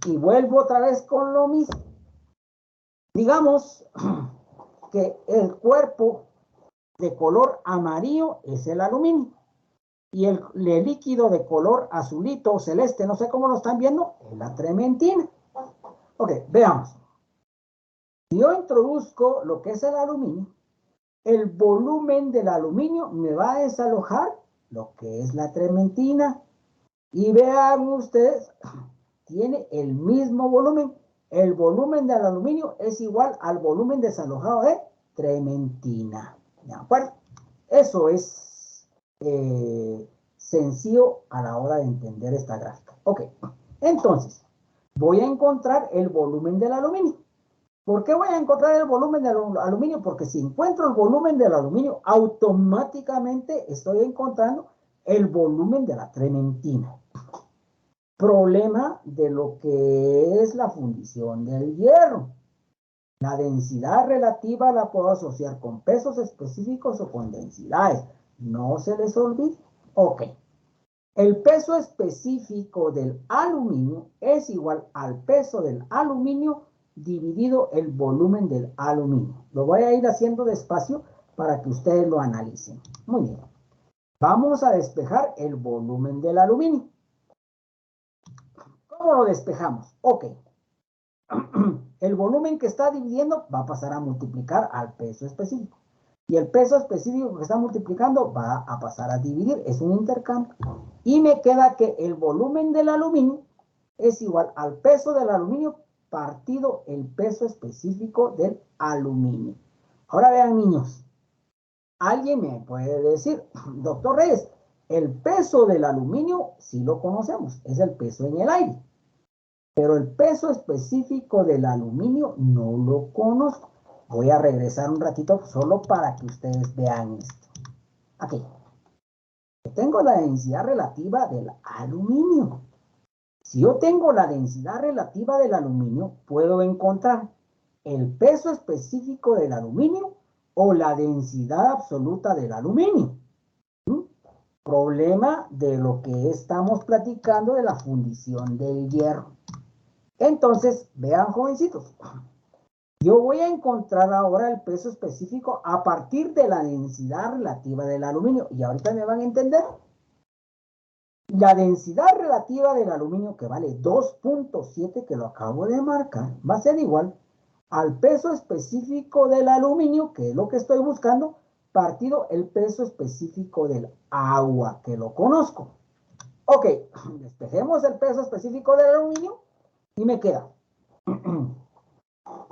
Speaker 1: Y vuelvo otra vez con lo mismo. Digamos que el cuerpo de color amarillo es el aluminio. Y el líquido de color azulito o celeste, no sé cómo lo están viendo, es la trementina. Ok, veamos. Si yo introduzco lo que es el aluminio, el volumen del aluminio me va a desalojar lo que es la trementina. Y vean ustedes, tiene el mismo volumen. El volumen del aluminio es igual al volumen desalojado de trementina. ¿De acuerdo? Eso es sencillo a la hora de entender esta gráfica. Ok, entonces voy a encontrar el volumen del aluminio. ¿Por qué voy a encontrar el volumen del aluminio? Porque si encuentro el volumen del aluminio, automáticamente estoy encontrando el volumen de la trementina. Problema de lo que es la fundición del hierro. La densidad relativa la puedo asociar con pesos específicos o con densidades. No se les olvide. Ok. El peso específico del aluminio es igual al peso del aluminio dividido el volumen del aluminio. Lo voy a ir haciendo despacio para que ustedes lo analicen. Muy bien. Vamos a despejar el volumen del aluminio. ¿Cómo lo despejamos? Ok. El volumen que está dividiendo va a pasar a multiplicar al peso específico. Y el peso específico que está multiplicando va a pasar a dividir. Es un intercambio. Y me queda que el volumen del aluminio es igual al peso del aluminio partido el peso específico del aluminio. Ahora vean, niños. Alguien me puede decir, doctor Reyes, el peso del aluminio sí lo conocemos. Es el peso en el aire. Pero el peso específico del aluminio no lo conozco. Voy a regresar un ratito solo para que ustedes vean esto. Aquí. Tengo la densidad relativa del aluminio. Si yo tengo la densidad relativa del aluminio, puedo encontrar el peso específico del aluminio o la densidad absoluta del aluminio. Problema de lo que estamos platicando de la fundición del hierro. Entonces, vean, jovencitos, yo voy a encontrar ahora el peso específico a partir de la densidad relativa del aluminio. Y ahorita me van a entender. La densidad relativa del aluminio, que vale 2.7, que lo acabo de marcar, va a ser igual al peso específico del aluminio, que es lo que estoy buscando, partido el peso específico del agua, que lo conozco. Ok, despejemos el peso específico del aluminio y me queda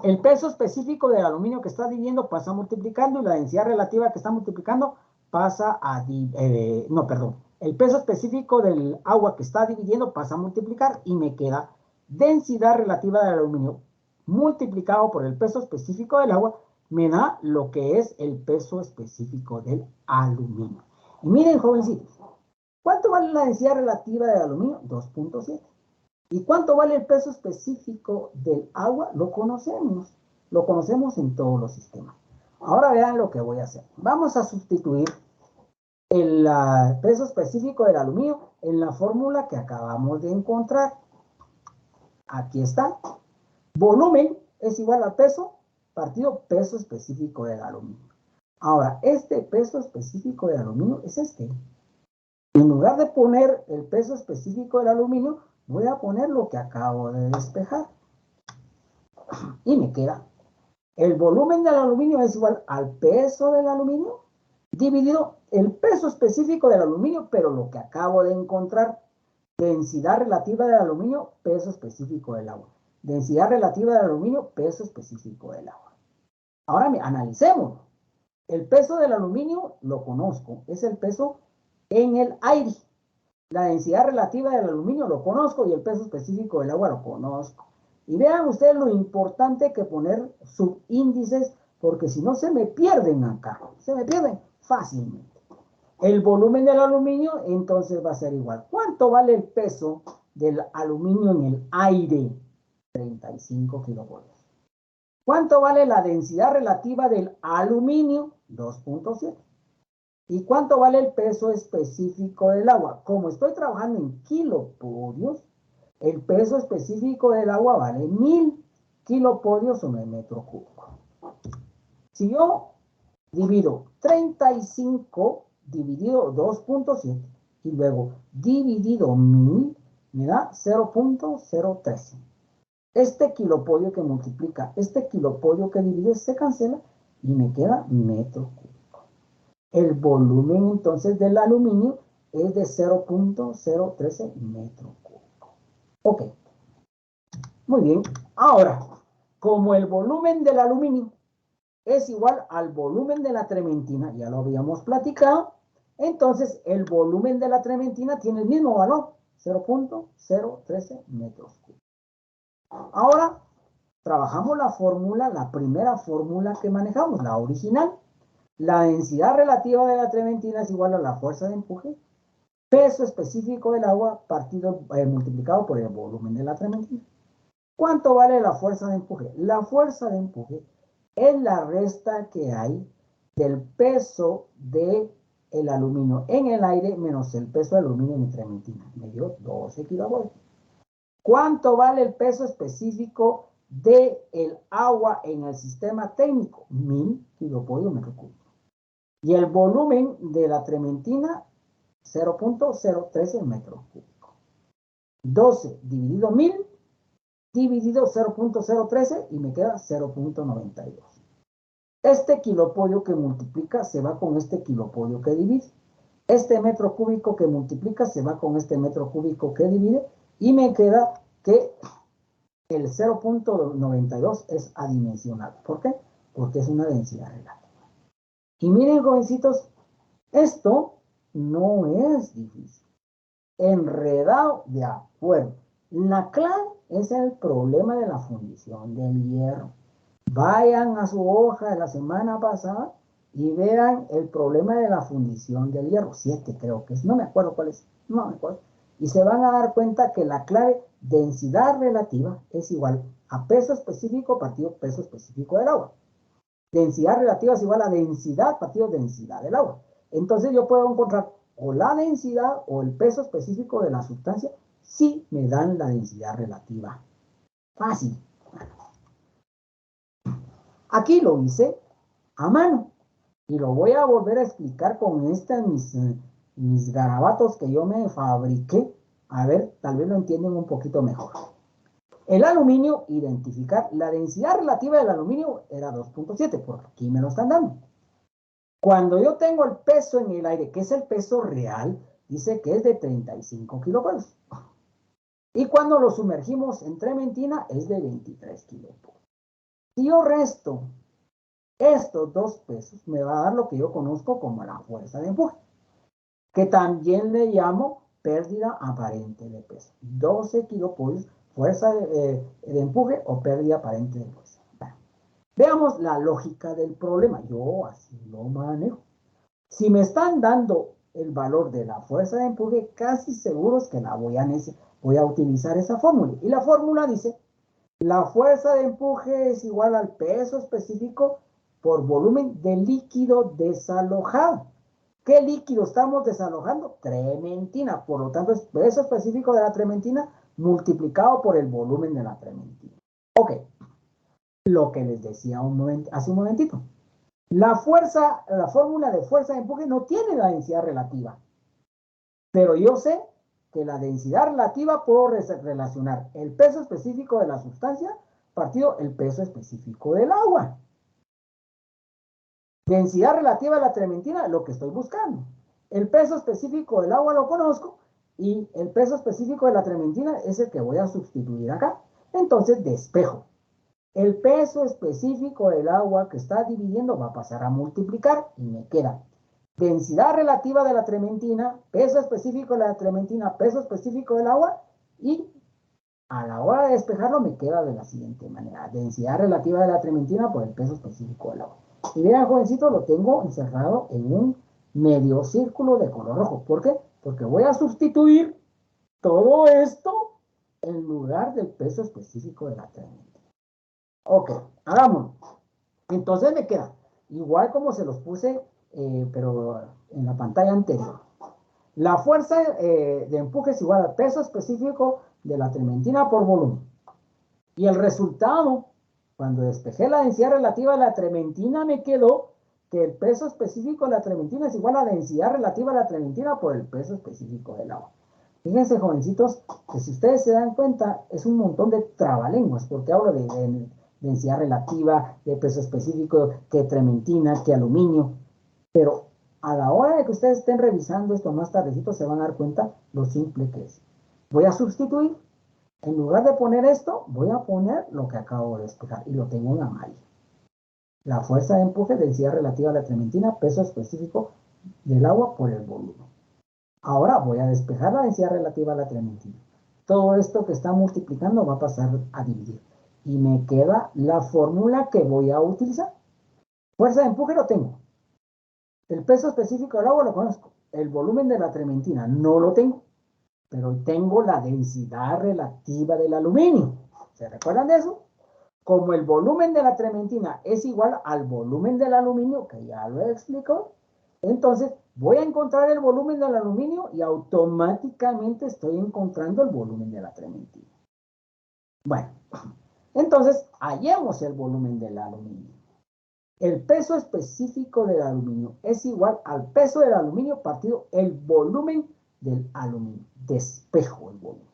Speaker 1: el peso específico del aluminio que está dividiendo pasa multiplicando y la densidad relativa que está multiplicando pasa a... el peso específico del agua que está dividiendo pasa a multiplicar y me queda densidad relativa del aluminio multiplicado por el peso específico del agua me da lo que es el peso específico del aluminio. Y miren, jovencitos, ¿cuánto vale la densidad relativa del aluminio? 2.7. ¿Y cuánto vale el peso específico del agua? Lo conocemos en todos los sistemas. Ahora vean lo que voy a hacer. Vamos a sustituir el peso específico del aluminio en la fórmula que acabamos de encontrar. Aquí está. Volumen es igual al peso partido peso específico del aluminio. Ahora, este peso específico del aluminio es este. En lugar de poner el peso específico del aluminio, voy a poner lo que acabo de despejar. Y me queda, el volumen del aluminio es igual al peso del aluminio dividido el peso específico del aluminio, pero lo que acabo de encontrar, densidad relativa del aluminio, peso específico del agua. Densidad relativa del aluminio, peso específico del agua. Ahora analicemos. El peso del aluminio lo conozco, es el peso en el aire. La densidad relativa del aluminio lo conozco y el peso específico del agua lo conozco. Y vean ustedes lo importante que poner subíndices, porque si no se me pierden acá, se me pierden fácilmente. El volumen del aluminio entonces va a ser igual. ¿Cuánto vale el peso del aluminio en el aire? 35 kilovoltios. ¿Cuánto vale la densidad relativa del aluminio? 2.7. ¿Y cuánto vale el peso específico del agua? Como estoy trabajando en kilopodios, el peso específico del agua vale 1000 kilopodios sobre el metro cúbico. Si yo divido 35 dividido 2.7 y luego dividido 1000, me da 0.013. Este kilopodio que multiplica, este kilopodio que divide se cancela y me queda metro cúbico. El volumen entonces del aluminio es de 0.013 metro cúbico. Ok. Muy bien. Ahora, como el volumen del aluminio es igual al volumen de la trementina, ya lo habíamos platicado, entonces el volumen de la trementina tiene el mismo valor, 0.013 metros cúbicos. Ahora, trabajamos la fórmula, la primera fórmula que manejamos, la original. La densidad relativa de la trementina es igual a la fuerza de empuje, peso específico del agua partido, multiplicado por el volumen de la trementina. ¿Cuánto vale la fuerza de empuje? La fuerza de empuje es la resta que hay del peso del aluminio en el aire menos el peso del aluminio en mi trementina. Me dio 12 kilovoltios. ¿Cuánto vale el peso específico del agua en el sistema técnico? 1000 kilopodios metro cúbico. Y el volumen de la trementina, 0.013 metros cúbicos. 12 dividido 1000, dividido 0.013 y me queda 0.92. Este kilopodio que multiplica se va con este kilopodio que divide. Este metro cúbico que multiplica se va con este metro cúbico que divide y me queda que el 0.92 es adimensional. ¿Por qué? Porque es una densidad relativa. Y miren, jovencitos, esto no es difícil. Enredado, de acuerdo. La clave es el problema de la fundición del hierro. Vayan a su hoja de la semana pasada y vean el problema de la fundición del hierro. 7 creo que es, no me acuerdo cuál es, no me acuerdo. Y se van a dar cuenta que la clave densidad relativa es igual a peso específico partido peso específico del agua. Densidad relativa es igual a densidad partido densidad del agua. Entonces yo puedo encontrar o la densidad o el peso específico de la sustancia si me dan la densidad relativa. Fácil. Aquí lo hice a mano y lo voy a volver a explicar con estas mis mis garabatos que yo me fabriqué, a ver, tal vez lo entienden un poquito mejor. El aluminio, identificar la densidad relativa del aluminio era 2.7, porque aquí me lo están dando. Cuando yo tengo el peso en el aire, que es el peso real, dice que es de 35 kilopascales. Y cuando lo sumergimos en trementina es de 23 kilopascales. Si yo resto estos dos pesos, me va a dar lo que yo conozco como la fuerza de empuje, que también le llamo pérdida aparente de peso. 12 kilopascales, fuerza de empuje o pérdida aparente de fuerza. Veamos la lógica del problema. Yo así lo manejo. Si me están dando el valor de la fuerza de empuje, casi seguro es que voy a utilizar esa fórmula. Y la fórmula dice, la fuerza de empuje es igual al peso específico por volumen de líquido desalojado. ¿Qué líquido estamos desalojando? Trementina. Por lo tanto, es peso específico de la trementina multiplicado por el volumen de la trementina. Ok. Lo que les decía hace un momentito. La fórmula de fuerza de empuje no tiene la densidad relativa. Pero yo sé que la densidad relativa puedo relacionar el peso específico de la sustancia partido el peso específico del agua. Densidad relativa de la trementina, lo que estoy buscando. El peso específico del agua lo conozco y el peso específico de la trementina es el que voy a sustituir acá. Entonces despejo. El peso específico del agua que está dividiendo va a pasar a multiplicar y me queda densidad relativa de la trementina, peso específico de la trementina, peso específico del agua y a la hora de despejarlo me queda de la siguiente manera. Densidad relativa de la trementina por el peso específico del agua. Y vean, jovencito, lo tengo encerrado en un medio círculo de color rojo. ¿Por qué? Porque voy a sustituir todo esto en lugar del peso específico de la trementina. Ok, hagámoslo. Entonces me queda igual como se los puse, pero en la pantalla anterior. La fuerza de empuje es igual al peso específico de la trementina por volumen. Y el resultado, cuando despejé la densidad relativa de la trementina, me quedó que el peso específico de la trementina es igual a la densidad relativa de la trementina por el peso específico del agua. Fíjense, jovencitos, que si ustedes se dan cuenta, es un montón de trabalenguas, porque hablo de densidad relativa, de peso específico, que trementina, que aluminio. Pero a la hora de que ustedes estén revisando esto más tardecito, se van a dar cuenta lo simple que es. Voy a sustituir. En lugar de poner esto, voy a poner lo que acabo de explicar y lo tengo en amarillo. La fuerza de empuje, densidad relativa a la trementina, peso específico del agua por el volumen. Ahora voy a despejar la densidad relativa a la trementina. Todo esto que está multiplicando va a pasar a dividir. Y me queda la fórmula que voy a utilizar. Fuerza de empuje lo tengo. El peso específico del agua lo conozco. El volumen de la trementina no lo tengo. Pero tengo la densidad relativa del aluminio. ¿Se recuerdan de eso? Como el volumen de la trementina es igual al volumen del aluminio, que ya lo explico, entonces voy a encontrar el volumen del aluminio y automáticamente estoy encontrando el volumen de la trementina. Bueno, entonces hallemos el volumen del aluminio. El peso específico del aluminio es igual al peso del aluminio partido el volumen del aluminio. Despejo el volumen.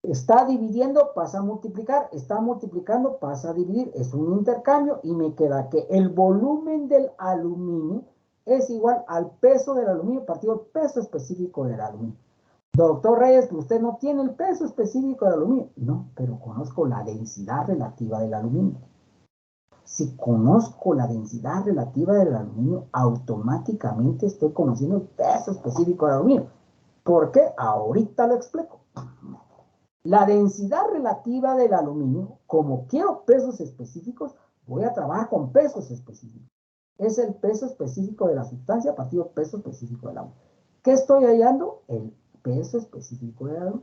Speaker 1: Está dividiendo, pasa a multiplicar, está multiplicando, pasa a dividir, es un intercambio y me queda que el volumen del aluminio es igual al peso del aluminio partido el peso específico del aluminio. Doctor Reyes, usted no tiene el peso específico del aluminio. No, pero conozco la densidad relativa del aluminio. Si conozco la densidad relativa del aluminio, automáticamente estoy conociendo el peso específico del aluminio. ¿Por qué? Ahorita lo explico. La densidad relativa del aluminio, como quiero pesos específicos, voy a trabajar con pesos específicos. Es el peso específico de la sustancia partido peso específico del agua. ¿Qué estoy hallando? El peso específico del agua.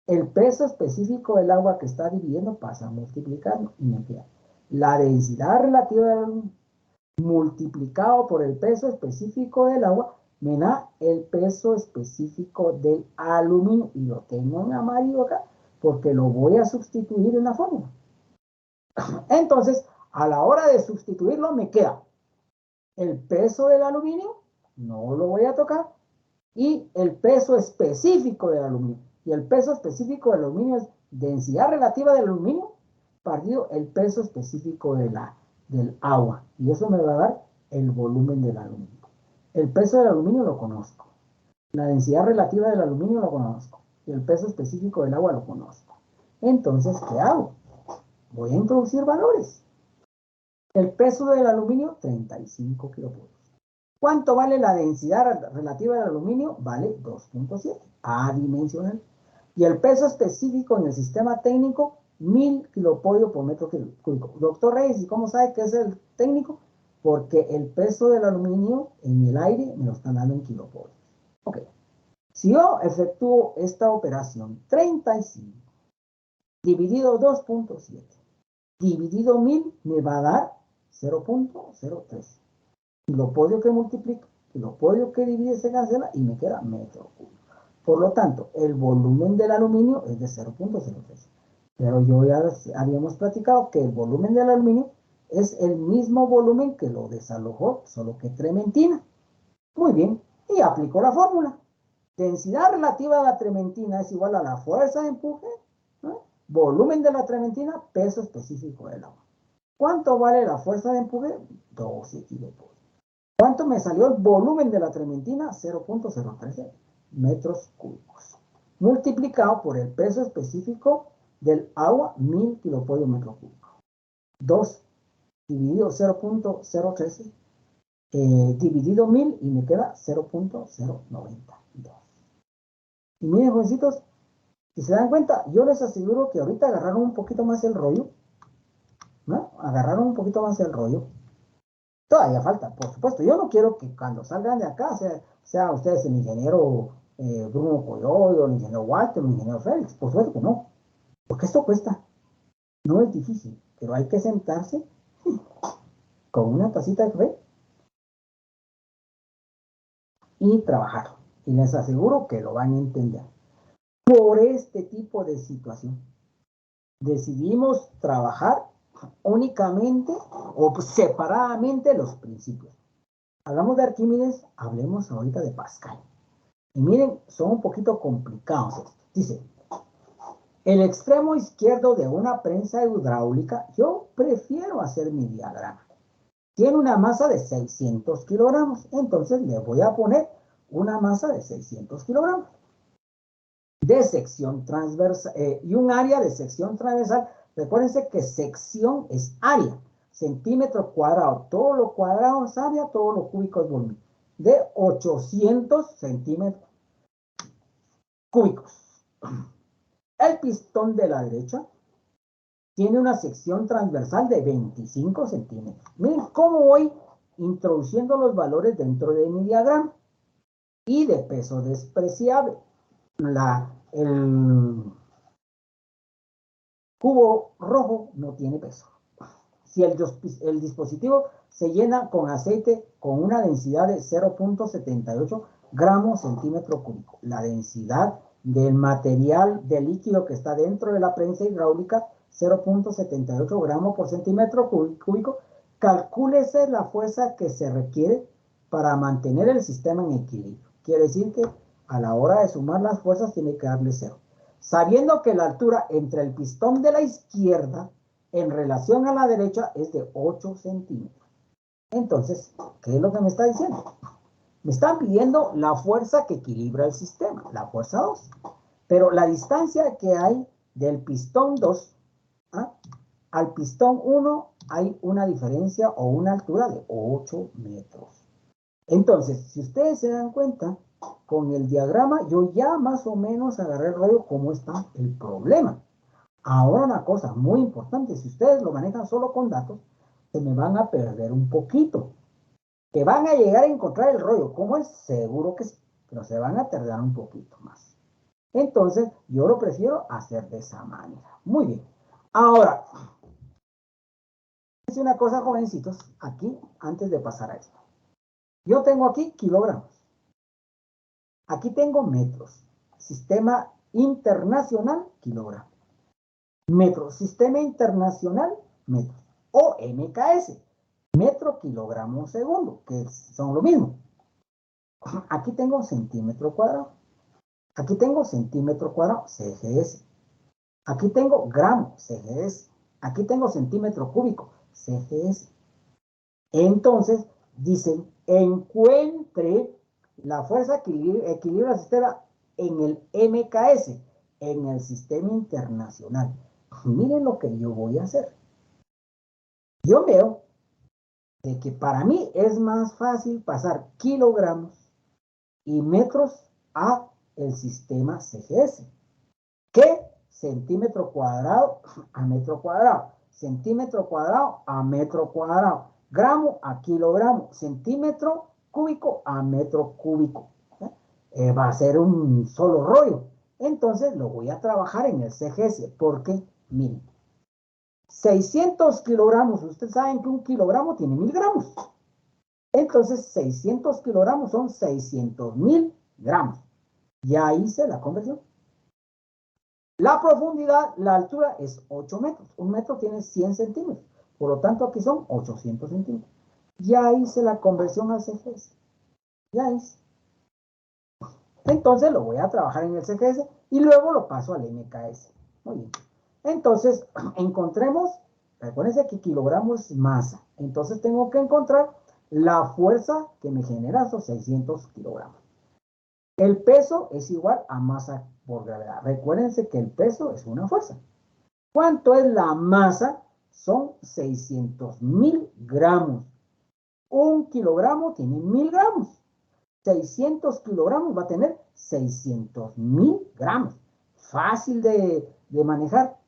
Speaker 1: El peso específico del agua que está dividiendo pasa a multiplicarlo y me queda la densidad relativa del aluminio multiplicado por el peso específico del agua me da el peso específico del aluminio y lo tengo en amarillo acá porque lo voy a sustituir en la fórmula. Entonces, a la hora de sustituirlo me queda el peso del aluminio no lo voy a tocar. Y el peso específico del aluminio. Y el peso específico del aluminio es densidad relativa del aluminio partido el peso específico del agua. Y eso me va a dar el volumen del aluminio. El peso del aluminio lo conozco. La densidad relativa del aluminio lo conozco. Y el peso específico del agua lo conozco. Entonces, ¿qué hago? Voy a introducir valores. El peso del aluminio, 35 kilopolvos. ¿Cuánto vale la densidad relativa del aluminio? Vale 2.7, adimensional. Y el peso específico en el sistema técnico, 1000 kilopolvos por metro cúbico. Doctor Reyes, ¿y cómo sabe que es el técnico? Porque el peso del aluminio en el aire me lo están dando en kilopolvos. Ok. Si yo efectúo esta operación, 35 dividido 2.7 dividido 1000 me va a dar 0.03. Kilopolvio que multiplica, kilopolvio que divide se cancela y me queda metro cúbico. Por lo tanto, el volumen del aluminio es de 0.03. Pero ya habíamos platicado que el volumen del aluminio es el mismo volumen que lo desalojó, solo que trementina. Muy bien, y aplico la fórmula. Densidad relativa de la trementina es igual a la fuerza de empuje, ¿no? Volumen de la trementina, peso específico del agua. ¿Cuánto vale la fuerza de empuje? 12 kilopolvos. ¿Cuánto me salió el volumen de la trementina? 0.013 metros cúbicos. Multiplicado por el peso específico del agua, 1000 kilopolvos metro cúbico. 2 dividido 0.013 dividido 1000 y me queda 0.092. Y miren, jovencitos, si se dan cuenta, yo les aseguro que ahorita agarraron un poquito más el rollo, ¿no? Agarraron un poquito más el rollo. Todavía falta, por supuesto. Yo no quiero que cuando salgan de acá sea ustedes el ingeniero Bruno Coyoyo, el ingeniero Walter, el ingeniero Félix. Por supuesto que no. Porque esto cuesta. No es difícil, pero hay que sentarse con una tacita de café y trabajar. Y les aseguro que lo van a entender. Por este tipo de situación, decidimos trabajar únicamente o separadamente los principios. Hablamos de Arquímedes, hablemos ahorita de Pascal. Y miren, son un poquito complicados estos. Dice, el extremo izquierdo de una prensa hidráulica, yo prefiero hacer mi diagrama. Tiene una masa de 600 kilogramos, entonces le voy a poner una masa de 600 kilogramos. De sección transversal y un área de sección transversal. Recuérdense que sección es área. Centímetro cuadrado. Todo lo cuadrado es área, todo lo cúbico es volumen. De 800 centímetros cúbicos. El pistón de la derecha tiene una sección transversal de 25 centímetros. Miren cómo voy introduciendo los valores dentro de mi diagrama. Y de peso despreciable. El cubo rojo no tiene peso. Si el dispositivo se llena con aceite con una densidad de 0.78 gramos centímetro cúbico, la densidad del material de líquido que está dentro de la prensa hidráulica, 0.78 gramos por centímetro cúbico, calcúlese la fuerza que se requiere para mantener el sistema en equilibrio. Quiere decir que a la hora de sumar las fuerzas tiene que darle 0. Sabiendo que la altura entre el pistón de la izquierda en relación a la derecha es de 8 centímetros. Entonces, ¿qué es lo que me está diciendo? Me están pidiendo la fuerza que equilibra el sistema, la fuerza 2. Pero la distancia que hay del pistón 2 al pistón 1 hay una diferencia o una altura de 8 metros. Entonces, si ustedes se dan cuenta, con el diagrama yo ya más o menos agarré el rollo cómo está el problema. Ahora una cosa muy importante, si ustedes lo manejan solo con datos, se me van a perder un poquito. Que van a llegar a encontrar el rollo, ¿cómo es? Seguro que sí, pero se van a tardar un poquito más. Entonces, yo lo prefiero hacer de esa manera. Muy bien. Ahora, es una cosa, jovencitos, aquí, antes de pasar a esto. Yo tengo aquí kilogramos. Aquí tengo metros. Sistema internacional, kilogramos. Metro, sistema internacional, metros. O MKS, metro kilogramo segundo, que son lo mismo. Aquí tengo centímetro cuadrado. Aquí tengo centímetro cuadrado, CGS. Aquí tengo gramo, CGS. Aquí tengo centímetro cúbico, CGS. Entonces, dicen, encuentre la fuerza que equilibra el sistema en el MKS, en el sistema internacional. Miren lo que yo voy a hacer. Yo veo de que para mí es más fácil pasar kilogramos y metros a el sistema CGS que centímetro cuadrado a metro cuadrado, centímetro cuadrado a metro cuadrado, gramo a kilogramo, centímetro cúbico a metro cúbico. Va a ser un solo rollo. Entonces lo voy a trabajar en el CGS porque, miren, 600 kilogramos, ustedes saben que un kilogramo tiene 1000 gramos. Entonces 600 kilogramos son 600.000 gramos. Ya hice la conversión. La profundidad, la altura es 8 metros. Un metro tiene 100 centímetros. Por lo tanto, aquí son 800 centímetros. Ya hice la conversión al CGS. Ya hice. Entonces lo voy a trabajar en el CGS y luego lo paso al MKS. Muy bien. Entonces, encontremos, recuérdense que kilogramos es masa. Entonces tengo que encontrar la fuerza que me genera esos 600 kilogramos. El peso es igual a masa por gravedad. Recuérdense que el peso es una fuerza. ¿Cuánto es la masa? Son 600.000 gramos. Un kilogramo tiene 1000 gramos. 600 kilogramos va a tener 600.000 gramos. Fácil de manejar.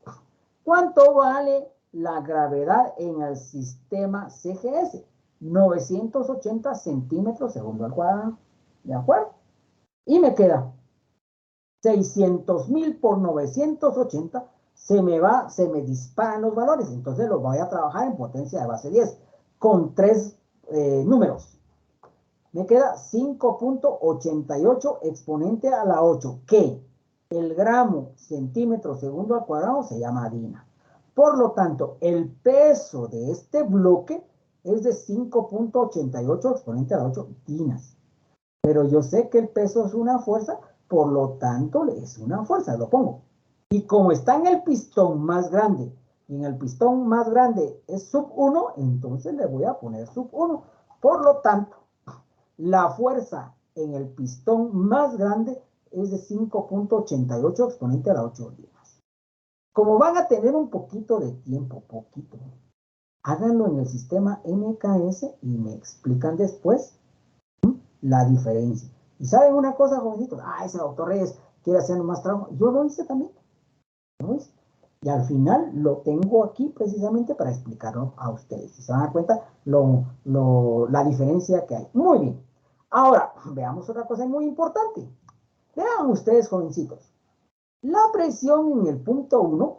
Speaker 1: ¿Cuánto vale la gravedad en el sistema CGS? 980 centímetros segundo al cuadrado. ¿De acuerdo? Y me queda 600.000 por 980. Se me disparan los valores. Entonces los voy a trabajar en potencia de base 10 con 3 números. Me queda 5.88 exponente a la 8, que el gramo centímetro segundo al cuadrado se llama DINA. Por lo tanto, el peso de este bloque es de 5.88 exponente a la 8 dinas. Pero yo sé que el peso es una fuerza, por lo tanto es una fuerza, lo pongo. Y como está en el pistón más grande, y en el pistón más grande es sub 1, entonces le voy a poner sub 1. Por lo tanto, la fuerza en el pistón más grande es de 5.88 exponente a la 8 dinas. Como van a tener un poquito de tiempo, háganlo en el sistema MKS y me explican después la diferencia. Y saben una cosa, jovencitos, ese doctor Reyes quiere hacer más trabajo. Yo lo hice también. ¿No es? Y al final lo tengo aquí precisamente para explicarlo a ustedes. Si se van a dar cuenta la diferencia que hay. Muy bien. Ahora, veamos otra cosa muy importante. Vean ustedes, jovencitos. La presión en el punto 1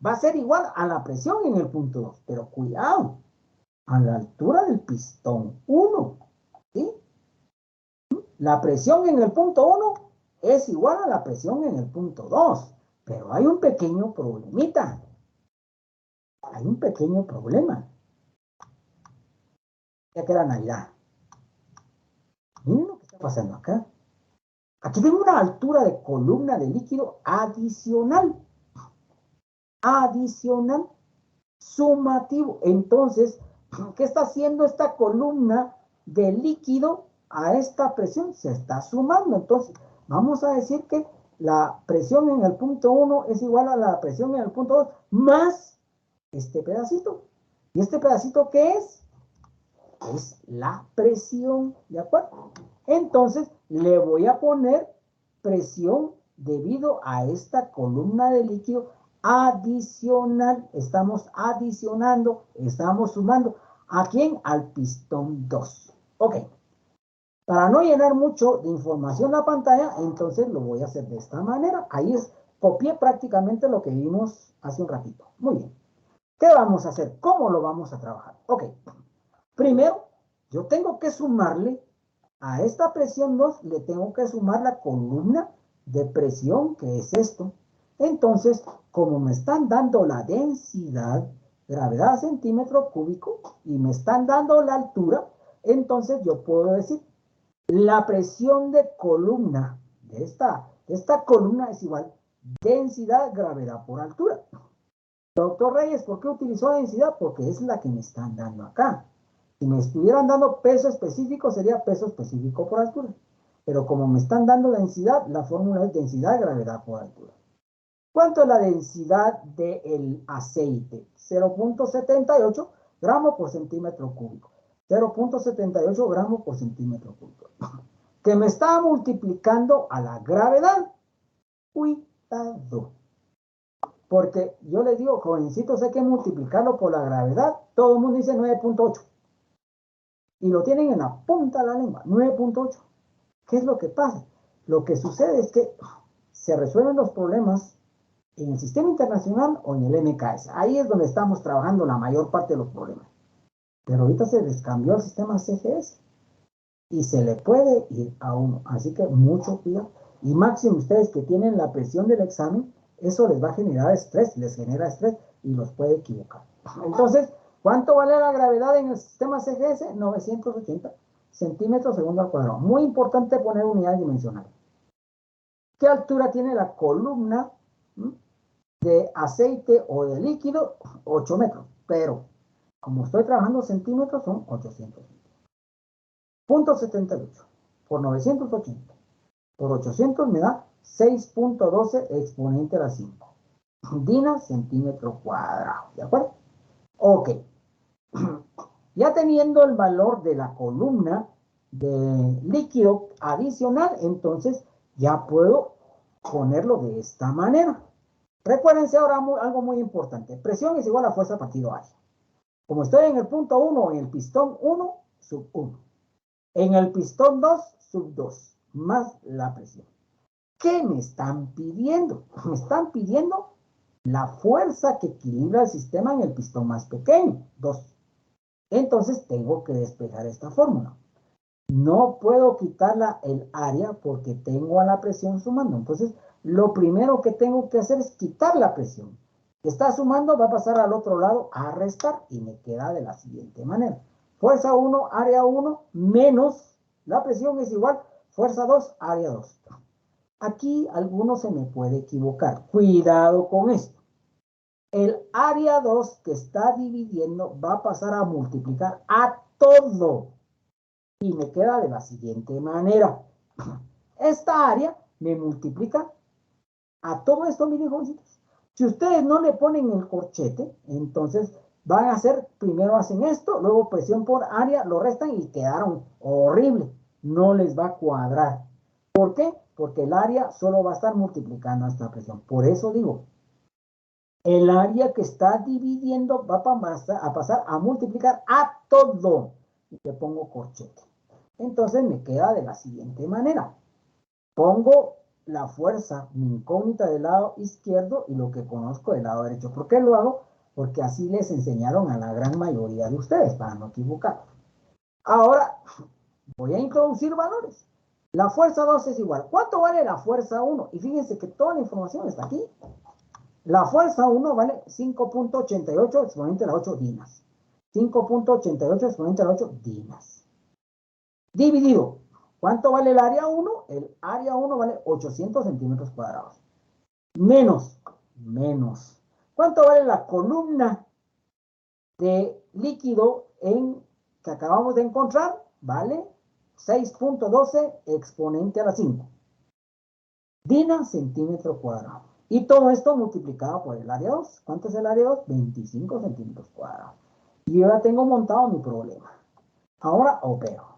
Speaker 1: va a ser igual a la presión en el punto 2. Pero cuidado, a la altura del pistón 1. ¿Sí? La presión en el punto 1 es igual a la presión en el punto 2. Pero hay un pequeño problemita. Hay un pequeño problema. Ya que era Navidad. Miren lo que está pasando acá. Aquí tengo una altura de columna de líquido adicional. Adicional. Sumativo. Entonces, ¿qué está haciendo esta columna de líquido a esta presión? Se está sumando. Entonces, vamos a decir que la presión en el punto 1 es igual a la presión en el punto 2 más este pedacito. ¿Y este pedacito qué es? Es la presión, ¿de acuerdo? Entonces, le voy a poner presión debido a esta columna de líquido adicional. Estamos adicionando, estamos sumando. ¿A quién? Al pistón 2. Ok. Para no llenar mucho de información la pantalla, entonces lo voy a hacer de esta manera. Ahí copié prácticamente lo que vimos hace un ratito. Muy bien. ¿Qué vamos a hacer? ¿Cómo lo vamos a trabajar? Ok. Primero, yo tengo que sumarle a esta presión 2, le tengo que sumar la columna de presión, que es esto. Entonces, como me están dando la densidad, gravedad centímetro cúbico, y me están dando la altura, entonces yo puedo decir La presión de columna de esta columna es igual densidad, gravedad por altura. Doctor Reyes, ¿por qué utilizó densidad? Porque es la que me están dando acá. Si me estuvieran dando peso específico, sería peso específico por altura. Pero como me están dando densidad, la fórmula es densidad, gravedad por altura. ¿Cuánto es la densidad del aceite? 0.78 gramos por centímetro cúbico. 0.78 gramos por centímetro cúbico. Que me está multiplicando a la gravedad. Cuidado. Porque yo les digo, jovencitos, hay que multiplicarlo por la gravedad. Todo el mundo dice 9.8. Y lo tienen en la punta de la lengua, 9.8. ¿Qué es lo que pasa? Lo que sucede es que se resuelven los problemas en el sistema internacional o en el MKS. Ahí es donde estamos trabajando la mayor parte de los problemas. Pero ahorita se les cambió el sistema CGS y se le puede ir a uno. Así que mucho cuidado. Y máximo ustedes que tienen la presión del examen, eso les va a generar estrés, les genera estrés y los puede equivocar. Entonces, ¿cuánto vale la gravedad en el sistema CGS? 980 centímetros segundo al cuadrado. Muy importante poner unidad dimensional. ¿Qué altura tiene la columna de aceite o de líquido? 8 metros. Pero, como estoy trabajando centímetros, son 800. Punto 78 por 980 por 800 me da 6.12 exponente a la 5. Dina centímetro cuadrado. ¿De acuerdo? Ok. Ya teniendo el valor de la columna de líquido adicional, entonces ya puedo ponerlo de esta manera. Recuérdense ahora algo muy importante. Presión es igual a fuerza partido área. Como estoy en el punto 1, en el pistón 1, sub 1. En el pistón 2, sub 2, más la presión. ¿Qué me están pidiendo? Me están pidiendo la fuerza que equilibra el sistema en el pistón más pequeño, 2. Entonces tengo que despejar esta fórmula. No puedo quitarla el área porque tengo a la presión sumando. Entonces, lo primero que tengo que hacer es quitar la presión. Está sumando, va a pasar al otro lado a restar y me queda de la siguiente manera. Fuerza 1, área 1, menos la presión es igual, fuerza 2, área 2. Aquí alguno se me puede equivocar. Cuidado con esto. El área 2 que está dividiendo va a pasar a multiplicar a todo. Y me queda de la siguiente manera. Esta área me multiplica a todo esto, miren, jovencitos. Si ustedes no le ponen el corchete, entonces van a hacer, primero hacen esto, luego presión por área, lo restan y quedaron horrible. No les va a cuadrar. ¿Por qué? Porque el área solo va a estar multiplicando esta presión. Por eso digo, el área que está dividiendo va a pasar a multiplicar a todo. Y le pongo corchete. Entonces me queda de la siguiente manera. Pongo la fuerza, mi incógnita del lado izquierdo y lo que conozco del lado derecho. ¿Por qué lo hago? Porque así les enseñaron a la gran mayoría de ustedes, para no equivocar. Ahora voy a introducir valores. La fuerza 2 es igual. ¿Cuánto vale la fuerza 1? Y fíjense que toda la información está aquí. La fuerza 1 vale 5.88 exponente a la 8 dinas. 5.88 exponente a la 8 dinas. Dividido. ¿Cuánto vale el área 1? El área 1 vale 800 centímetros cuadrados. Menos. ¿Cuánto vale la columna de líquido que acabamos de encontrar? Vale 6.12 exponente a la 5. Dina centímetro cuadrado. Y todo esto multiplicado por el área 2. ¿Cuánto es el área 2? 25 centímetros cuadrados. Y yo ya tengo montado mi problema. Ahora opero.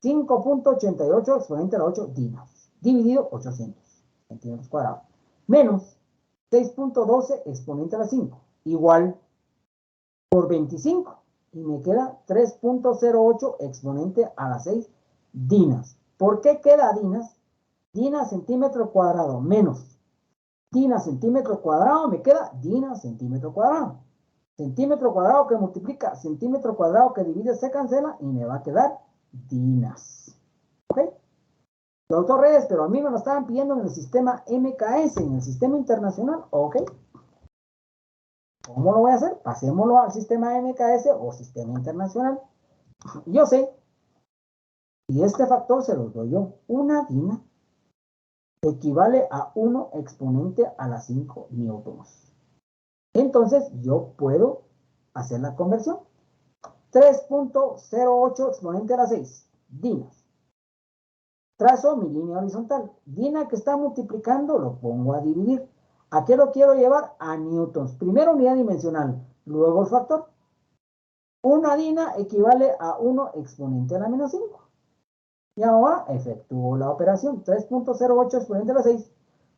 Speaker 1: 5.88 exponente a la 8 dinas. Dividido 800 centímetros cuadrados. Menos 6.12 exponente a la 5. Igual por 25. Y me queda 3.08 exponente a la 6 dinas. ¿Por qué queda dinas? Dina centímetro cuadrado menos dina centímetro cuadrado, me queda dina centímetro cuadrado. Centímetro cuadrado que multiplica centímetro cuadrado que divide se cancela y me va a quedar dinas. ¿Ok? Doctor Reyes, pero a mí me lo estaban pidiendo en el sistema MKS, en el sistema internacional. ¿Ok? ¿Cómo lo voy a hacer? Pasémoslo al sistema MKS o sistema internacional. Yo sé Y este factor se los doy yo. Una dina equivale a 1 exponente a la 5 newtons. Entonces, yo puedo hacer la conversión. 3.08 exponente a la 6, dinas. Trazo mi línea horizontal. Dina que está multiplicando, lo pongo a dividir. ¿A qué lo quiero llevar? A newtons. Primero unidad dimensional, luego el factor. Una dina equivale a 1 exponente a la menos 5. Y ahora efectúo la operación. 3.08 exponente a la 6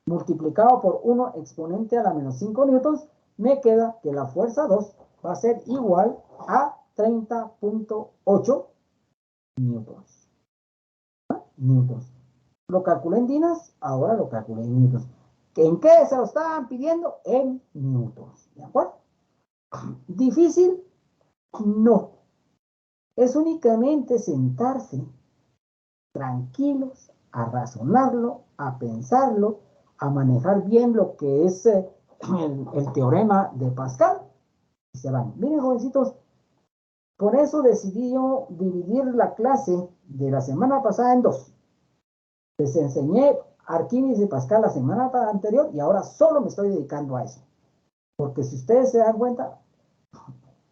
Speaker 1: multiplicado por 1 exponente a la menos 5 newtons. Me queda que la fuerza 2 va a ser igual a 30.8 newtons. Newtons. Lo calculé en dinas, ahora lo calculé en newtons. ¿En qué se lo estaban pidiendo? En newtons. ¿De acuerdo? ¿Difícil? No. Es únicamente sentarse tranquilos, a razonarlo, a pensarlo, a manejar bien lo que es el teorema de Pascal. Y se van. Miren, jovencitos, por eso decidí yo dividir la clase de la semana pasada en dos. Les enseñé Arquímedes y Pascal la semana anterior y ahora solo me estoy dedicando a eso. Porque si ustedes se dan cuenta,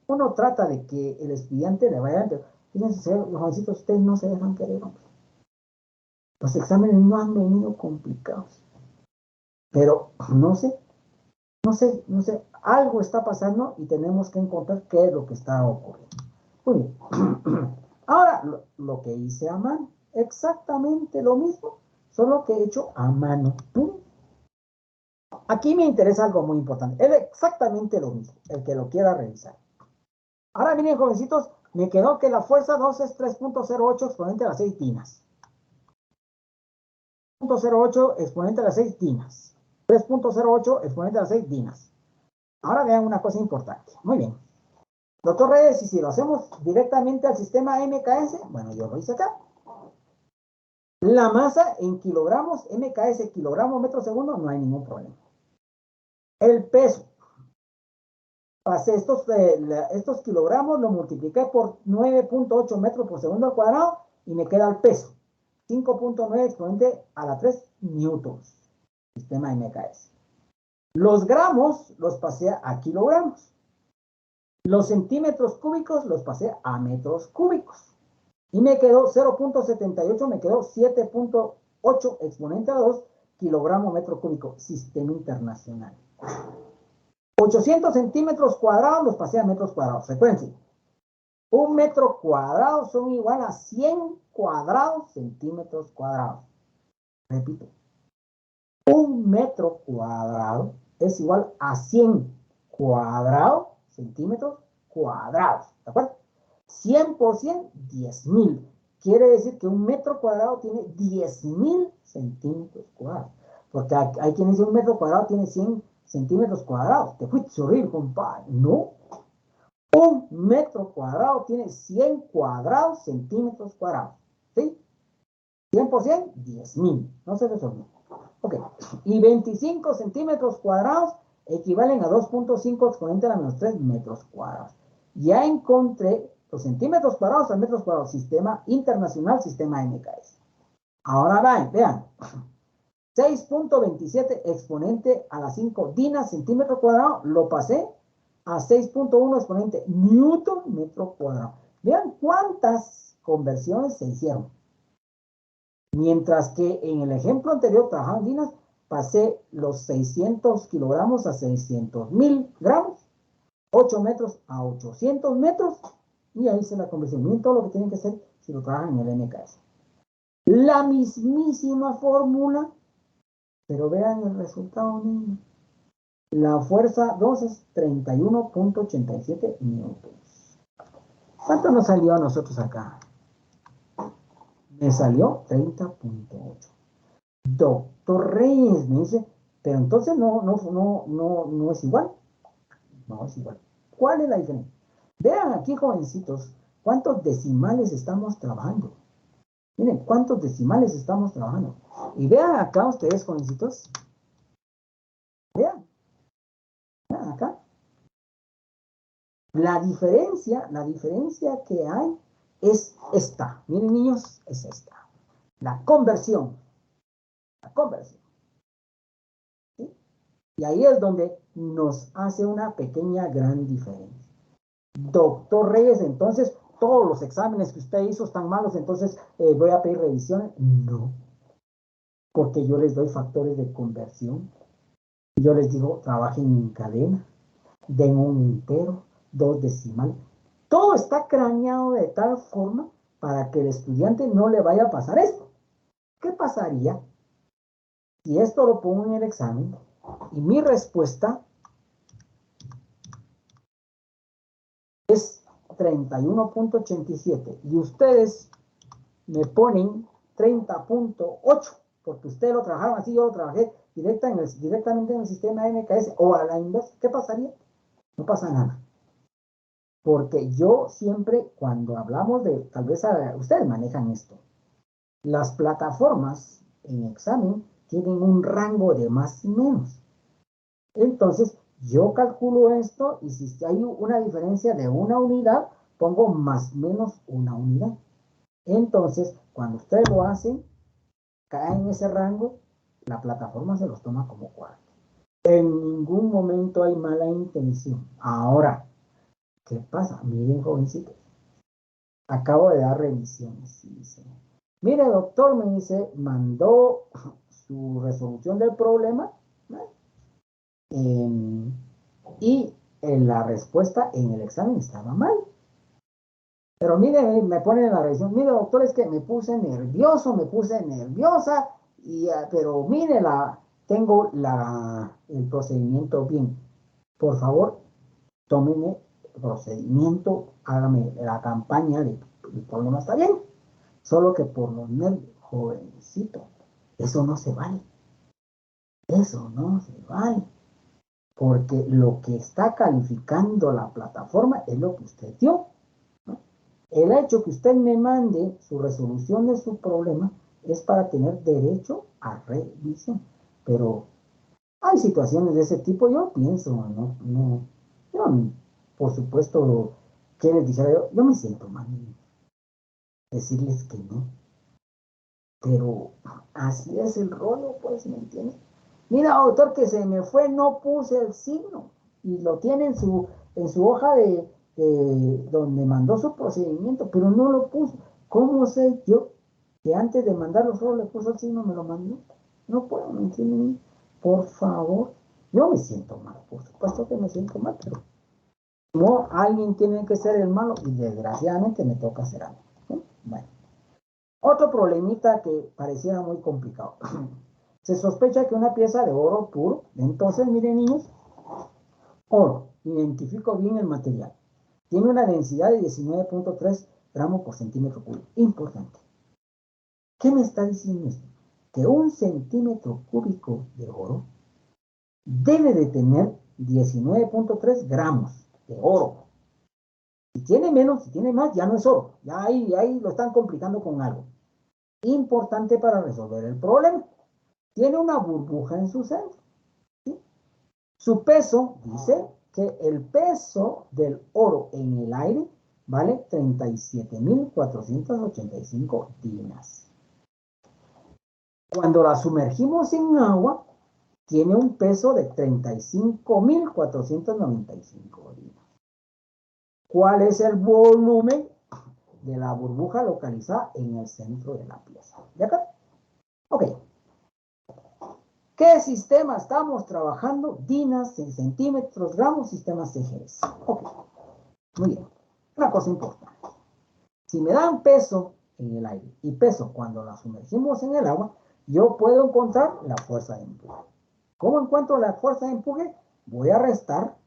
Speaker 1: uno trata de que el estudiante le vaya... Fíjense, jovencitos, ustedes no se dejan querer, hombre. Los exámenes no han venido complicados. Pero no sé, algo está pasando y tenemos que encontrar qué es lo que está ocurriendo. Muy bien. Ahora, lo que hice a mano, exactamente lo mismo, solo que he hecho a mano. Aquí me interesa algo muy importante. Es exactamente lo mismo, el que lo quiera revisar. Ahora miren, jovencitos, me quedó que la fuerza 2 es 3.08 exponente a las 6 dinas. 3.08 exponente a las 6 dinas. 3.08 exponente a las 6 dinas. Ahora vean una cosa importante. Muy bien. Doctor Reyes, y si lo hacemos directamente al sistema MKS, bueno, yo lo hice acá. La masa en kilogramos, MKS kilogramos metro segundo, no hay ningún problema. El peso. Pasé estos kilogramos, lo multipliqué por 9.8 metros por segundo al cuadrado y me queda el peso. 5.9 exponente a la 3 newtons. Sistema MKS. Los gramos los pasé a kilogramos. Los centímetros cúbicos los pasé a metros cúbicos. Y me quedó 0.78, me quedó 7.8 exponente a 2 kilogramo metro cúbico. Sistema internacional. 800 centímetros cuadrados los pasé a metros cuadrados. Recuerden, un metro cuadrado son igual a 100 cuadrados centímetros cuadrados. Repito, un metro cuadrado es igual a 100 cuadrados centímetros cuadrados. ¿De acuerdo? 100 por 100, 10.000. Quiere decir que un metro cuadrado tiene 10.000 centímetros cuadrados. Porque hay quien dice un metro cuadrado tiene 100 centímetros cuadrados. Te fuiste a subir, compadre. No. Un metro cuadrado tiene 100 cuadrados centímetros cuadrados. ¿Sí? 100 por 100, 10.000. No se resolvió. Ok. Y 25 centímetros cuadrados equivalen a 2.5 exponente a la menos 3 metros cuadrados. Ya encontré los centímetros cuadrados a metros cuadrados. Sistema internacional, sistema MKS. Ahora vean. 6.27 exponente a la 5 dinas centímetro cuadrado, lo pasé a 6.1 exponente newton metro cuadrado. Vean cuántas conversiones se hicieron. Mientras que en el ejemplo anterior, trabajando en dinas, pasé los 600 kilogramos a 600.000 gramos, 8 metros a 800 metros, y ahí hice la conversión. Miren todo lo que tienen que hacer si lo trabajan en el MKS. La mismísima fórmula. Pero vean el resultado, niños. La fuerza 2 es 31.87 newtons. ¿Cuánto nos salió a nosotros acá? Me salió 30.8. Doctor Reyes me dice, pero entonces no es igual. No es igual. ¿Cuál es la diferencia? Vean aquí, jovencitos, cuántos decimales estamos trabajando. Miren, cuántos decimales estamos trabajando. Y vean acá ustedes, jovencitos. Vean acá. La diferencia que hay es esta. Miren, niños, es esta. La conversión. La conversión. ¿Sí? Y ahí es donde nos hace una pequeña gran diferencia. Doctor Reyes, entonces, todos los exámenes que usted hizo están malos, entonces voy a pedir revisiones. No, porque yo les doy factores de conversión. Yo les digo, trabajen en cadena, den un entero, 2 decimales. Todo está craneado de tal forma para que el estudiante no le vaya a pasar esto. ¿Qué pasaría si esto lo pongo en el examen y mi respuesta es 31.87 y ustedes me ponen 30.8 porque ustedes lo trabajaron así, yo lo trabajé directamente en el sistema MKS o a la inversa? ¿Qué pasaría? No pasa nada. Porque yo siempre, cuando hablamos de, tal vez ustedes manejan esto, las plataformas en examen tienen un rango de más y menos. Entonces, yo calculo esto y si hay una diferencia de una unidad, pongo más menos una unidad. Entonces, cuando ustedes lo hacen, caen en ese rango, la plataforma se los toma como cuarto. En ningún momento hay mala intención. Ahora, ¿qué pasa? Miren, jovencitos, acabo de dar revisiones. Dice, mire, doctor, me dice, mandó su resolución del problema, ¿no? Y la respuesta en el examen estaba mal. Pero mire, me ponen en la revisión, mire, doctor, es que me puse nervioso, me puse nerviosa, pero mire, tengo el procedimiento bien. Por favor, tómeme el procedimiento, hágame la campaña, el problema está bien. Solo que por los nervios, jovencito, eso no se vale. Eso no se vale. Porque lo que está calificando la plataforma es lo que usted dio, ¿no? El hecho que usted me mande su resolución de su problema es para tener derecho a revisión. Pero hay situaciones de ese tipo, yo pienso, yo, por supuesto, que les dijera yo me siento mal decirles que no. Pero así es el rollo, pues, ¿me entiendes? Mira, doctor, que se me fue, no puse el signo. Y lo tiene en su hoja de donde mandó su procedimiento, pero no lo puso. ¿Cómo sé yo que antes de mandarlo solo le puso el signo, me lo mandó? No puedo, ¿me entienden? Por favor. Yo me siento mal, por supuesto que me siento mal, pero no, alguien tiene que ser el malo y desgraciadamente me toca hacer algo, ¿no? Bueno. Otro problemita que pareciera muy complicado. Se sospecha que una pieza de oro puro, entonces miren niños, oro, identifico bien el material, tiene una densidad de 19.3 gramos por centímetro cúbico. Importante. ¿Qué me está diciendo esto? Que un centímetro cúbico de oro debe de tener 19.3 gramos de oro. Si tiene menos, si tiene más, ya no es oro. Ya ahí lo están complicando con algo. Importante para resolver el problema. Tiene una burbuja en su centro. ¿Sí? Su peso, dice que el peso del oro en el aire vale 37.485 dinas. Cuando la sumergimos en agua, tiene un peso de 35.495 dinas. ¿Cuál es el volumen de la burbuja localizada en el centro de la pieza? ¿De acá? Ok. ¿Qué sistema estamos trabajando? Dinas en centímetros, gramos, sistemas CGS. Ok, muy bien. Una cosa importante. Si me dan peso en el aire y peso cuando la sumergimos en el agua, yo puedo encontrar la fuerza de empuje. ¿Cómo encuentro la fuerza de empuje? Voy a restar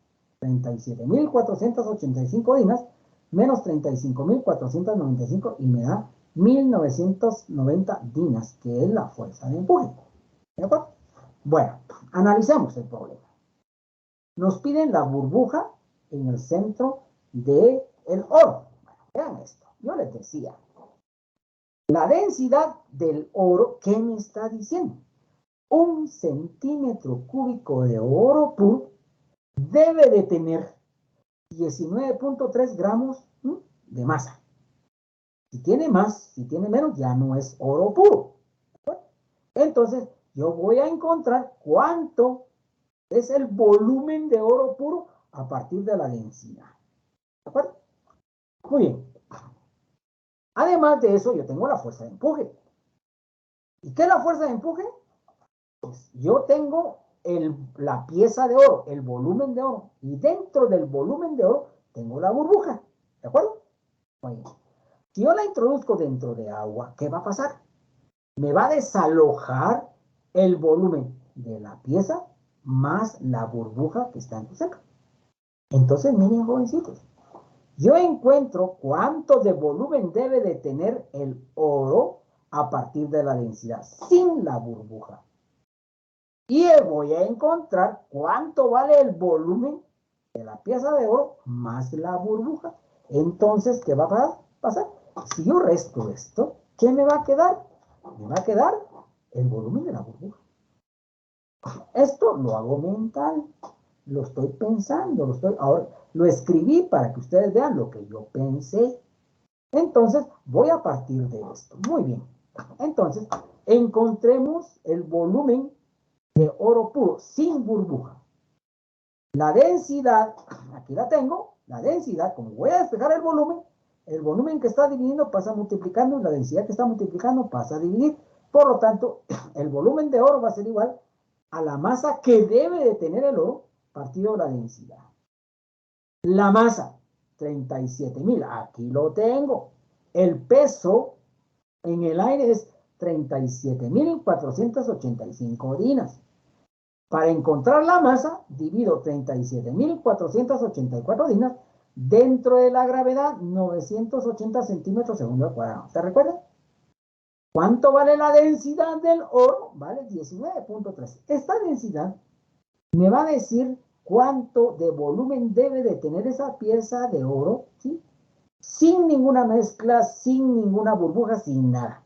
Speaker 1: 37.485 dinas menos 35.495 y me da 1.990 dinas, que es la fuerza de empuje. ¿De acuerdo? Bueno, analicemos el problema. Nos piden la burbuja en el centro del oro. Bueno, vean esto. Yo les decía, la densidad del oro, ¿qué me está diciendo? Un centímetro cúbico de oro puro debe de tener 19.3 gramos de masa. Si tiene más, si tiene menos, ya no es oro puro. Entonces, yo voy a encontrar cuánto es el volumen de oro puro a partir de la densidad. ¿De acuerdo? Muy bien. Además de eso, yo tengo la fuerza de empuje. ¿Y qué es la fuerza de empuje? Pues yo tengo la pieza de oro, el volumen de oro. Y dentro del volumen de oro tengo la burbuja. ¿De acuerdo? Muy bien. Si yo la introduzco dentro de agua, ¿qué va a pasar? Me va a desalojar el volumen de la pieza más la burbuja que está en tu cerca. Entonces, miren, jovencitos, yo encuentro cuánto de volumen debe de tener el oro a partir de la densidad, sin la burbuja. Y voy a encontrar cuánto vale el volumen de la pieza de oro más la burbuja. Entonces, ¿qué va a pasar? Si yo resto esto, ¿qué me va a quedar? Me va a quedar el volumen de la burbuja. Esto lo hago mental, lo estoy pensando, ahora lo escribí para que ustedes vean lo que yo pensé. Entonces, voy a partir de esto. Muy bien. Entonces, encontremos el volumen de oro puro, sin burbuja. La densidad, aquí la tengo, la densidad, como voy a despejar el volumen que está dividiendo pasa multiplicando, la densidad que está multiplicando pasa a dividir. Por lo tanto, el volumen de oro va a ser igual a la masa que debe de tener el oro partido de la densidad. La masa, 37,000, aquí lo tengo. El peso en el aire es 37,485 dinas. Para encontrar la masa, divido 37,484 dinas dentro de la gravedad, 980 centímetros segundo al cuadrado. ¿Se recuerdan? ¿Cuánto vale la densidad del oro? Vale 19.3. Esta densidad me va a decir cuánto de volumen debe de tener esa pieza de oro, ¿sí? Sin ninguna mezcla, sin ninguna burbuja, sin nada.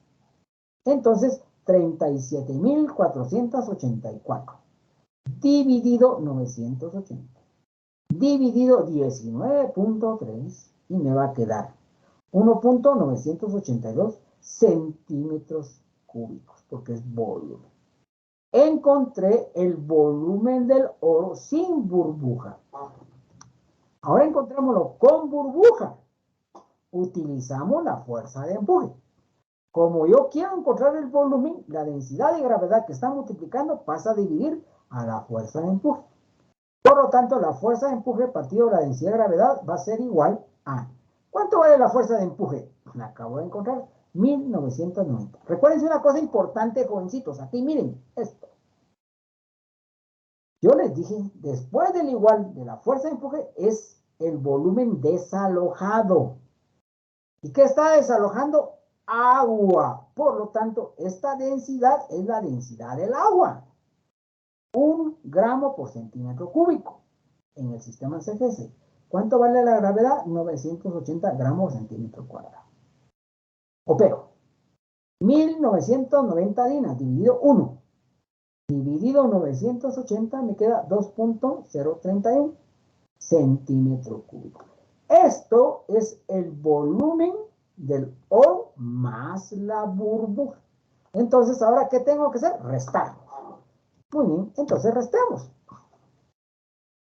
Speaker 1: Entonces, 37,484 dividido 980 dividido 19.3 y me va a quedar 1.982 centímetros cúbicos, porque es volumen. Encontré el volumen del oro sin burbuja. Ahora encontrémoslo con burbuja. Utilizamos la fuerza de empuje. Como yo quiero encontrar el volumen, la densidad de gravedad que está multiplicando pasa a dividir a la fuerza de empuje. Por lo tanto, la fuerza de empuje partido de la densidad de gravedad va a ser igual a... ¿Cuánto vale la fuerza de empuje? La acabo de encontrar. 1990. Recuérdense una cosa importante, jovencitos. Aquí miren esto. Yo les dije, después del igual de la fuerza de empuje es el volumen desalojado. ¿Y qué está desalojando? Agua. Por lo tanto, esta densidad es la densidad del agua. 1 gramo por centímetro cúbico en el sistema CFS. ¿Cuánto vale la gravedad? 980 gramos por centímetro cuadrado. Opero. 1990 dinas dividido 1. Dividido 980 me queda 2.031 centímetro cúbico. Esto es el volumen del oro más la burbuja. Entonces, ¿ahora qué tengo que hacer? Restar. Muy bien, entonces restemos.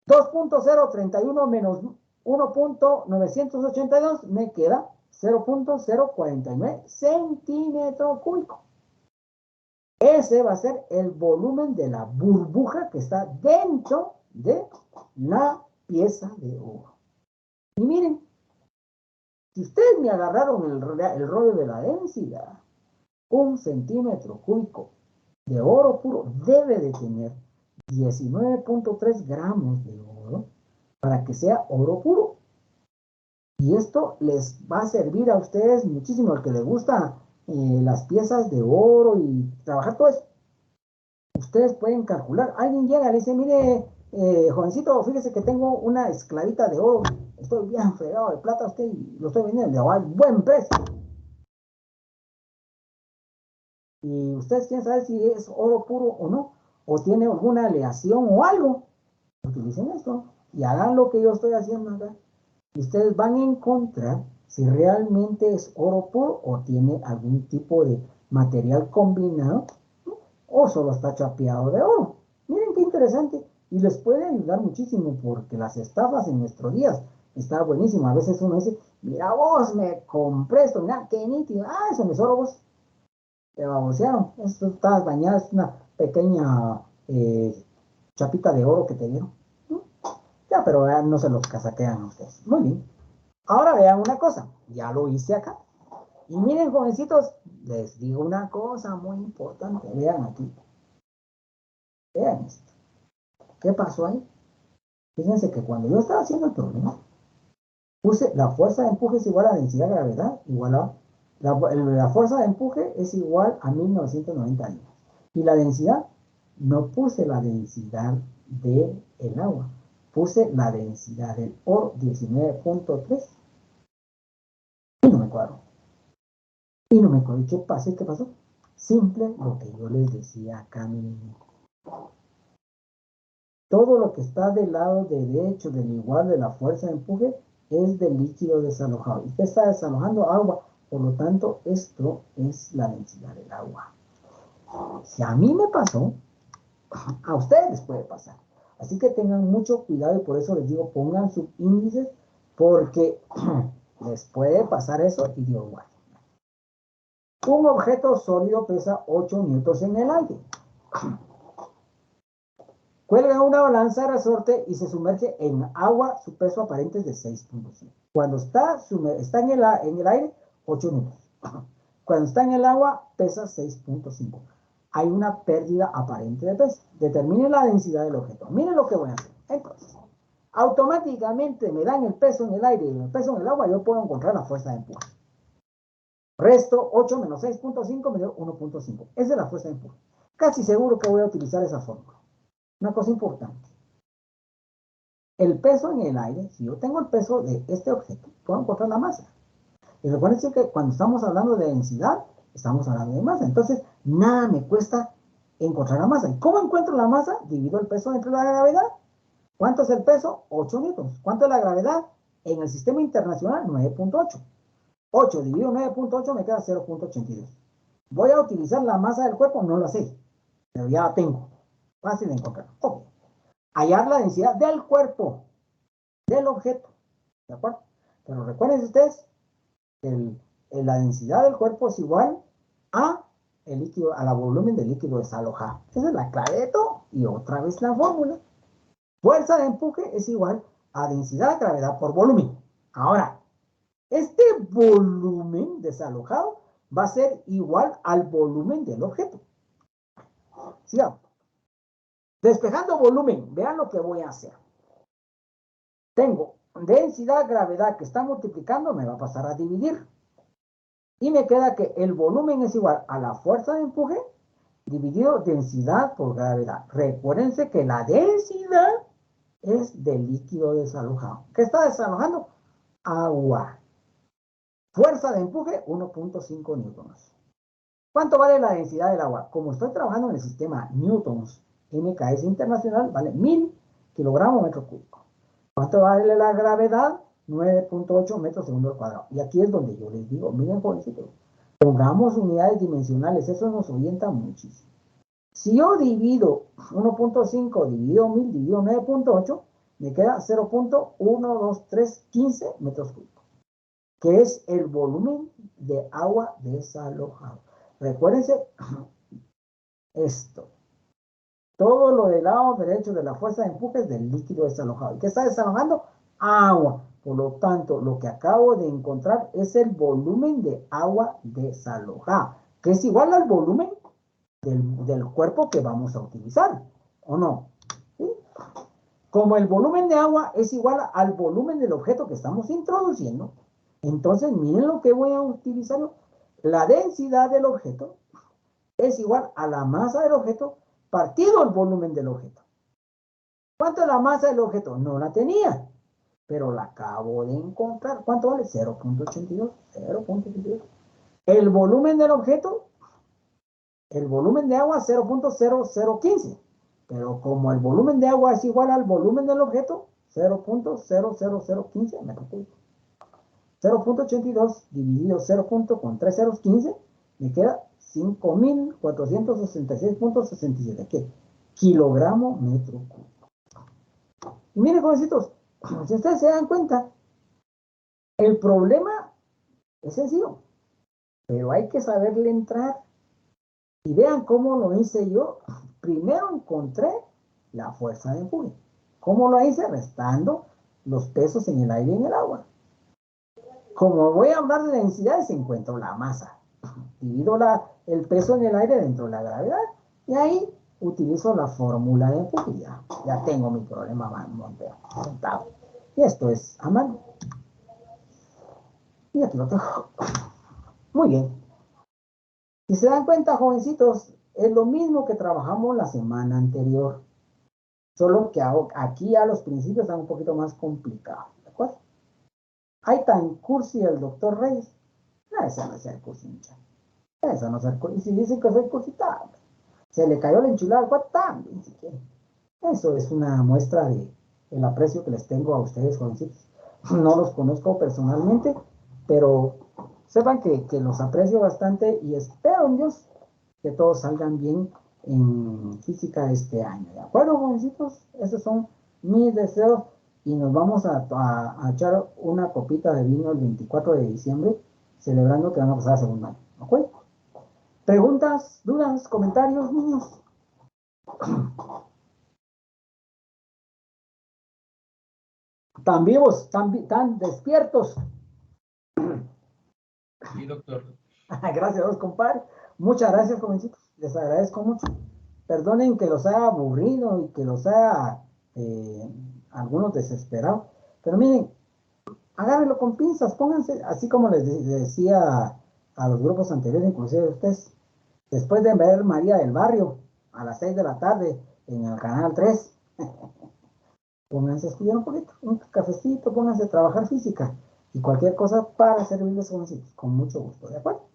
Speaker 1: 2.031 menos 1.982 me queda 0.049 centímetro cúbico. Ese va a ser el volumen de la burbuja que está dentro de la pieza de oro. Y miren, si ustedes me agarraron el rollo de la densidad, 1 centímetro cúbico de oro puro debe de tener 19.3 gramos de oro para que sea oro puro. Y esto les va a servir a ustedes muchísimo, al que les gusta las piezas de oro y trabajar todo eso. Ustedes pueden calcular. Alguien llega y le dice, mire, jovencito, fíjese que tengo una esclavita de oro. Estoy bien fregado de plata, usted lo estoy vendiendo a buen precio. Y ustedes quieren saber si es oro puro o no, o tiene alguna aleación o algo. Utilicen esto y hagan lo que yo estoy haciendo acá. Y ustedes van a encontrar si realmente es oro puro o tiene algún tipo de material combinado o solo está chapeado de oro. Miren qué interesante y les puede ayudar muchísimo porque las estafas en nuestros días está buenísimo. A veces uno dice, mira vos, me compré esto, mira qué nítido, eso no es oro vos. Te babosearon, esto está dañado, es una pequeña chapita de oro que te dieron. Ya, pero no se los casaquean ustedes. Muy bien. Ahora vean una cosa, ya lo hice acá. Y miren, jovencitos, les digo una cosa muy importante. Vean aquí. Vean esto. ¿Qué pasó ahí? Fíjense que cuando yo estaba haciendo el problema, puse la fuerza de empuje es igual a la densidad de gravedad, igual a... La fuerza de empuje es igual a 1990 años. Y la densidad, no puse la densidad del agua. Puse la densidad del oro, 19.3. Y no me cuadró. Y no me cuadró. ¿Y qué pasa? ¿Qué pasó? Simple lo que yo les decía acá, miren. Todo lo que está del lado derecho del igual de la fuerza de empuje es del líquido desalojado. Usted está desalojando agua, por lo tanto, esto es la densidad del agua. Si a mí me pasó, a ustedes les puede pasar. Así que tengan mucho cuidado y por eso les digo, pongan sus índices, porque les puede pasar eso y Dios guarde. Un objeto sólido pesa 8 newtons en el aire. Cuelga una balanza de resorte y se sumerge en agua, su peso aparente es de 6.5. Cuando está en el aire, 8 newtons. Cuando está en el agua, pesa 6.5. Hay una pérdida aparente de peso. Determine la densidad del objeto. Miren lo que voy a hacer. Entonces, automáticamente me dan el peso en el aire y el peso en el agua, yo puedo encontrar la fuerza de empuje. Resto 8 menos 6.5 me dio 1.5. Esa es la fuerza de empuje. Casi seguro que voy a utilizar esa fórmula. Una cosa importante. El peso en el aire, si yo tengo el peso de este objeto, puedo encontrar la masa. Y recuerden que cuando estamos hablando de densidad, estamos hablando de masa. Entonces, nada me cuesta encontrar la masa. ¿Y cómo encuentro la masa? Divido el peso entre la gravedad. ¿Cuánto es el peso? 8 newtons. ¿Cuánto es la gravedad? En el sistema internacional, 9.8. 8 dividido 9.8 me queda 0.82. ¿Voy a utilizar la masa del cuerpo? No lo sé, pero ya la tengo. Fácil de encontrar. Ok. Hallar la densidad del cuerpo, del objeto. ¿De acuerdo? Pero recuerden ustedes que la densidad del cuerpo es igual a el líquido, a la volumen del líquido desalojado. Esa es la clave de todo. Y otra vez la fórmula. Fuerza de empuje es igual a densidad de gravedad por volumen. Ahora, este volumen desalojado va a ser igual al volumen del objeto. Sigamos. Despejando volumen, vean lo que voy a hacer. Tengo densidad, gravedad que está multiplicando, me va a pasar a dividir. Y me queda que el volumen es igual a la fuerza de empuje dividido densidad por gravedad. Recuérdense que la densidad es del líquido desalojado. ¿Qué está desalojando? Agua. Fuerza de empuje, 1.5 newtons. ¿Cuánto vale la densidad del agua? Como estoy trabajando en el sistema newtons, MKS internacional, vale 1000 kilogramos metro cúbico. ¿Cuánto vale la gravedad? 9.8 metros segundo al cuadrado. Y aquí es donde yo les digo, miren jovencitos, pongamos unidades dimensionales, eso nos orienta muchísimo. Si yo divido 1.5 dividido 1000 dividido 9.8, me queda 0.12315 metros cúbicos, que es el volumen de agua desalojado. Recuérdense esto. Todo lo del lado derecho de la fuerza de empuje es del líquido desalojado. ¿Y qué está desalojando? Agua. Por lo tanto, lo que acabo de encontrar es el volumen de agua desalojada, que es igual al volumen del cuerpo que vamos a utilizar, ¿o no? ¿Sí? Como el volumen de agua es igual al volumen del objeto que estamos introduciendo, entonces miren lo que voy a utilizar. La densidad del objeto es igual a la masa del objeto partido el volumen del objeto. ¿Cuánto es la masa del objeto? No la tenía, pero la acabo de encontrar. ¿Cuánto vale? 0.82. 0.82. El volumen del objeto, el volumen de agua 0.0015. Pero como el volumen de agua es igual al volumen del objeto, 0.00015 metros cúbicos. 0.82 dividido 0. Con 3 ceros, 15, me queda 5.466.67. ¿Qué? Kilogramo metro cúbico. Y miren, jovencitos, si ustedes se dan cuenta, el problema es sencillo, pero hay que saberle entrar. Y vean cómo lo hice yo. Primero encontré la fuerza de empuje. ¿Cómo lo hice? Restando los pesos en el aire y en el agua. Como voy a hablar de densidades, encuentro la masa. Divido el peso en el aire dentro de la gravedad. Y ahí utilizo la fórmula de empuje. Ya tengo mi problema montado. Y esto es a mano. Y aquí lo tengo. Muy bien. Si se dan cuenta, jovencitos, es lo mismo que trabajamos la semana anterior. Solo que aquí ya los principios están un poquito más complicados. ¿De acuerdo? Hay tan cursi el doctor Reyes. No, ese no es el cursi, muchachos. Ese no es el cursi. Y si dicen que es el cursi, también. Se le cayó la enchilada al cuate, también, si quieren. Eso es una muestra del aprecio que les tengo a ustedes, jovencitos. No los conozco personalmente, pero sepan que los aprecio bastante y espero en Dios que todos salgan bien en física este año. ¿De acuerdo, jovencitos? Esos son mis deseos y nos vamos a echar una copita de vino el 24 de diciembre, celebrando que van a pasar a segundo año. ¿De acuerdo? ¿Preguntas, dudas, comentarios, niños? ¿Tan vivos, tan despiertos?
Speaker 4: Sí, doctor.
Speaker 1: Gracias, compadre. Muchas gracias, jovencitos. Les agradezco mucho. Perdonen que los haya aburrido y que los haya algunos desesperados. Pero miren, agárrenlo con pinzas, pónganse, así como les decía a los grupos anteriores, inclusive ustedes, después de ver María del Barrio a las 6 de la tarde en el canal 3, pónganse a estudiar un poquito, un cafecito, pónganse a trabajar física y cualquier cosa para servirles, jovencitos, con mucho gusto, ¿de acuerdo?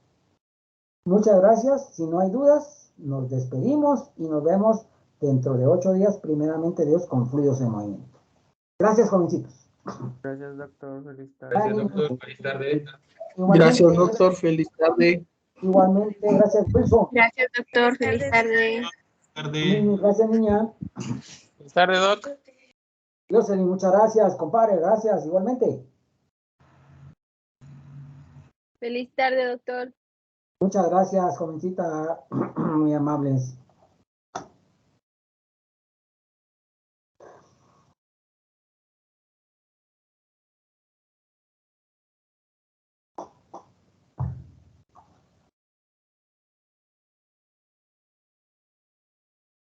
Speaker 1: Muchas gracias. Si no hay dudas, nos despedimos y nos vemos dentro de 8 días, primeramente Dios, con Fluidos en Movimiento. Gracias, jovencitos.
Speaker 5: Gracias, doctor. Feliz tarde.
Speaker 4: Gracias, doctor. Feliz tarde.
Speaker 1: Igualmente,
Speaker 2: Gracias, doctor. Feliz tarde.
Speaker 1: igualmente, gracias, Wilson.
Speaker 3: Gracias, doctor. Feliz tarde.
Speaker 1: Gracias, niña.
Speaker 5: Feliz tarde, doc.
Speaker 1: Jocelyn, muchas gracias, compadre, gracias, igualmente.
Speaker 3: Feliz tarde, doctor.
Speaker 1: Muchas gracias, jovencita, muy amables.